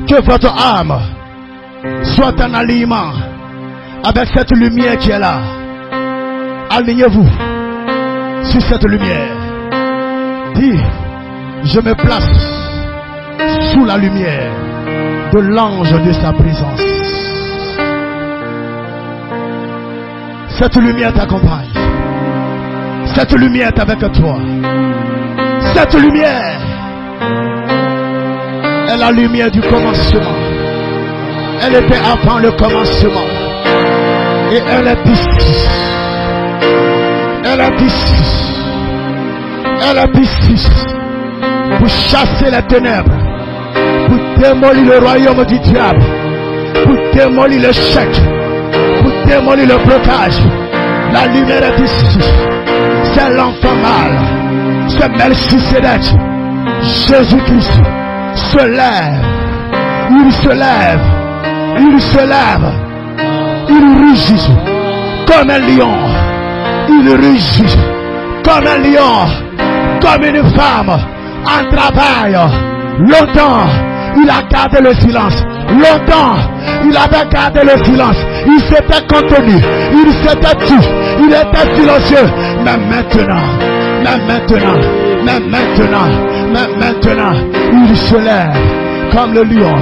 Que votre âme soit en alignement avec cette lumière qui est là. Alignez-vous sur cette lumière. Dis, je me place sous la lumière de l'ange de sa présence. Cette lumière t'accompagne. Cette lumière est avec toi. Cette lumière est la lumière du commencement. Elle était avant le commencement. Et elle est ici. Elle est ici. Elle est ici. Pour chasser les ténèbres. Pour démolir le royaume du diable. Pour démolir le chèque. Pour démolir le blocage. La lumière est ici. C'est l'enfant mâle. C'est Melchisedec. Jésus-Christ se lève. Il se lève. Il se lève. Il rugit comme un lion. Il rugit comme un lion. Comme une femme en travail. Longtemps il a gardé le silence. Longtemps il avait gardé le silence. Il s'était contenu. Il s'était tu. Il était silencieux. Mais maintenant, il se lève comme le lion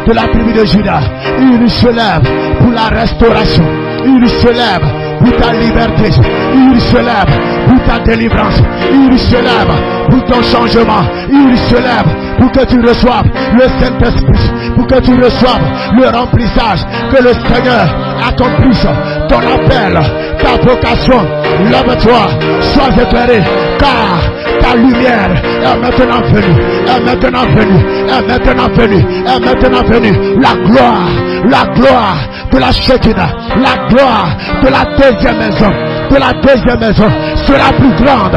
de la tribu de Juda. Il se lève pour la restauration. Il se lève pour ta liberté. Il se lève pour ta délivrance. Il se lève pour ton changement. Il se lève pour que tu reçoives le Saint-Esprit. pour que tu reçoives le remplissage, que le Seigneur accomplisse ton appel, ta vocation. Lève-toi, sois éclairé, car ta lumière est maintenant venue, est maintenant venue, est maintenant venue, est maintenant venue. La gloire de la Shekinah, la gloire de la deuxième maison, sera plus grande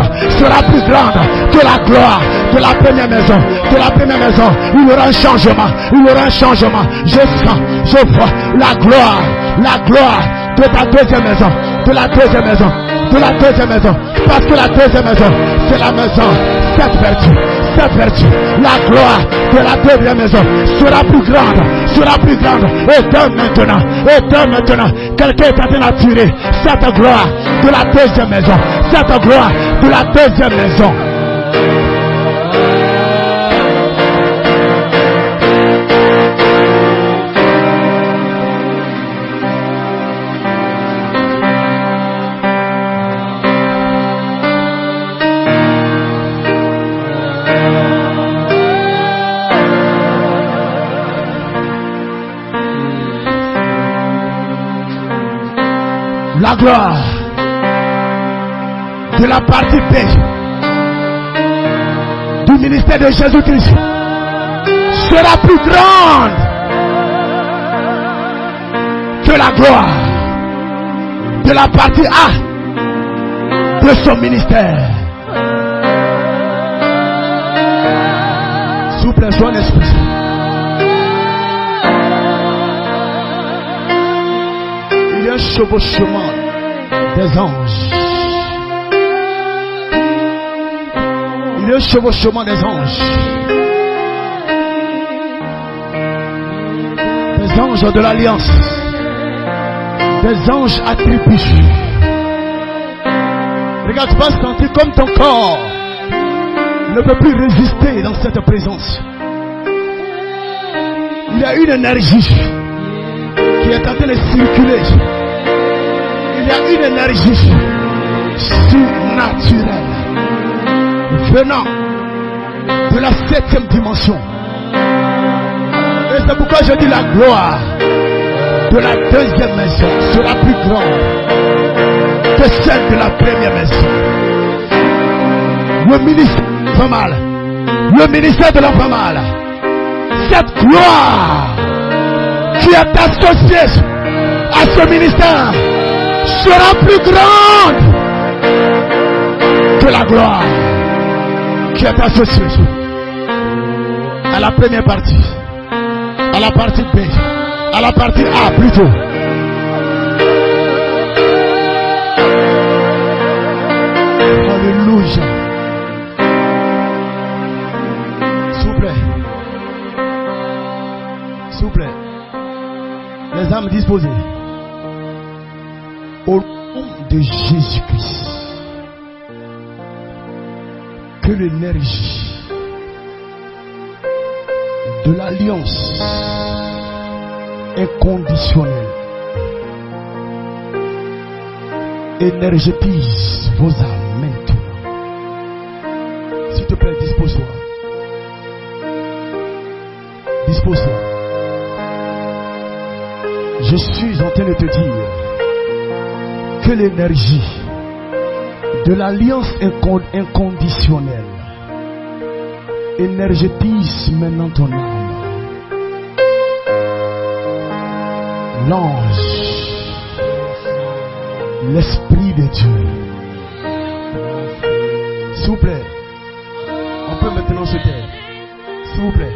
que la gloire de la première maison. De la première maison, il y aura un changement, Je sens, je vois la gloire de ta deuxième maison, parce que la deuxième maison, c'est la maison, cette vertu. La gloire de la deuxième maison sera plus grande. Et dès maintenant, quelqu'un est en train d'attirer cette gloire de la deuxième maison, La gloire de la partie B du ministère de Jésus-Christ sera plus grande que la gloire de la partie A de son ministère. Souple son esprit. Il y a un chevauchement des anges. Il y a un chevauchement des anges. Des anges de l'alliance. Des anges attribués. Regarde, tu vas sentir comme ton corps ne peut plus résister dans cette présence. Il y a une énergie qui est en train de circuler. Il y a une énergie surnaturelle venant de la 7e dimension. Et c'est pourquoi je dis la gloire de la deuxième maison sera plus grande que celle de la première maison. Le ministère fait mal. Le ministère de la fait mal. Cette gloire qui est associée à ce ministère sera plus grande que la gloire qui est associée à la première partie, à la partie B, à la partie A plutôt. Alléluia. S'il vous plaît. S'il vous plaît. Les âmes disposées. Au nom de Jésus-Christ, que l'énergie de l'alliance inconditionnelle énergétise vos âmes maintenant. S'il te plaît, dispose-toi. Dispose-toi. Je suis en train de te dire que l'énergie de l'alliance inconditionnelle énergétise maintenant ton âme. L'ange, l'Esprit de Dieu. S'il vous plaît, on peut maintenant se taire. S'il vous plaît.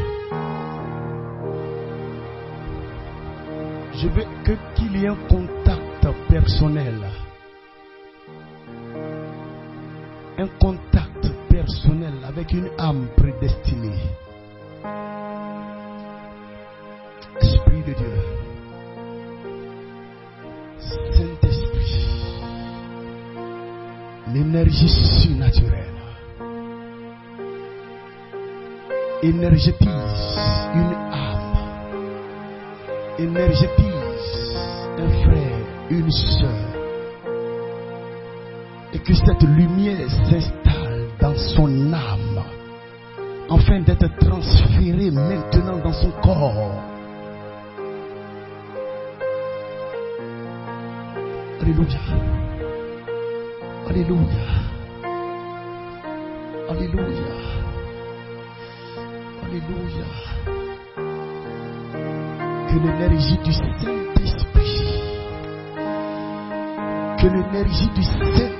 Je veux qu'il y ait un contact personnel. Un contact personnel avec une âme prédestinée. Esprit de Dieu. Saint-Esprit. L'énergie surnaturelle énergétise une âme. Énergétise un frère, une soeur. Et que cette lumière s'installe dans son âme, afin d'être transférée maintenant dans son corps. Alléluia. Alléluia. Alléluia. Alléluia. Que l'énergie du Saint-Esprit, que l'énergie du Saint-Esprit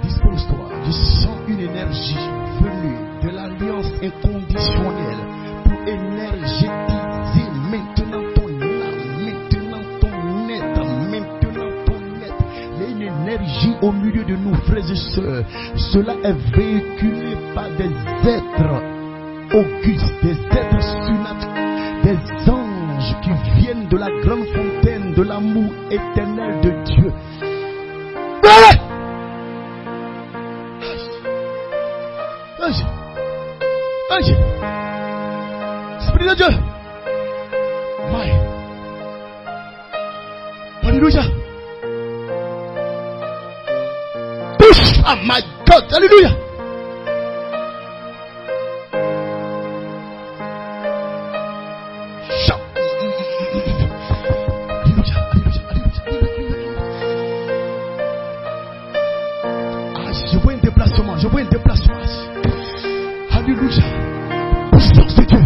dispose-toi. Je sens une énergie venue de l'alliance inconditionnelle pour énergétiser maintenant ton âme, maintenant ton être. Il y a une énergie au milieu de nous, frères et sœurs. Cela est véhiculé par des êtres augustes, des êtres surnaturels, des anges qui viennent de la grande fontaine de l'amour éternel de Dieu. Esprit de Dieu. Alléluia. Touche. Oh my God. Alléluia. Je vois un déplacement. Alléluia. Puissance de Dieu.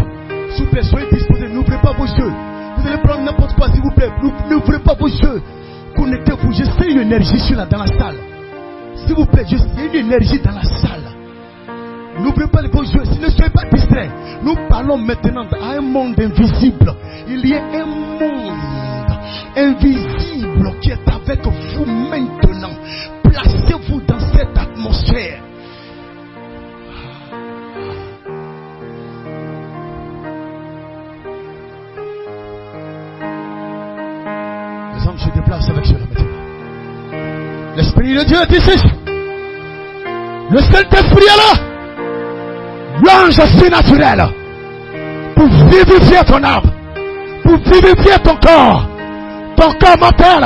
S'il vous plaît, soyez disposés. N'ouvrez pas vos yeux. Vous allez prendre n'importe quoi, s'il vous plaît. N'ouvrez pas vos yeux. Connectez-vous. Je sais une énergie dans la salle. S'il vous plaît, il y a une énergie dans la salle. N'ouvrez pas vos yeux. Ne soyez pas distraits. Nous parlons maintenant à un monde invisible. Il y a un monde invisible qui est avec vous maintenant. Placez-vous dans cette atmosphère. Les hommes se déplacent avec cela maintenant. L'Esprit de Dieu est ici. Le Saint-Esprit est là. L'ange surnaturel pour vivifier ton âme, pour vivifier ton corps mental.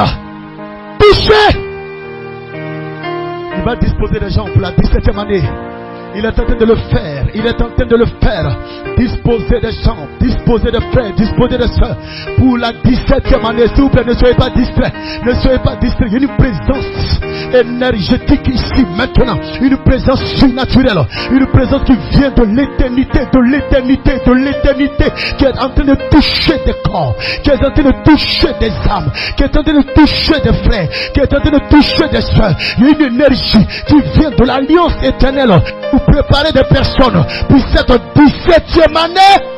Touché. Il va disposer des gens pour la 17e année. Il est en train de le faire. Disposer des gens, disposer des frères, disposer des soeurs pour la 17e année. S'il vous plaît, ne soyez pas distraits. Il y a une présence énergétique ici maintenant. Une présence surnaturelle. Une présence qui vient de l'éternité. Qui est en train de toucher des corps. Qui est en train de toucher des âmes. Qui est en train de toucher des frères. Qui est en train de toucher des soeurs. Il y a une énergie qui vient de l'alliance éternelle. Pour préparer des personnes pour cette 17e année.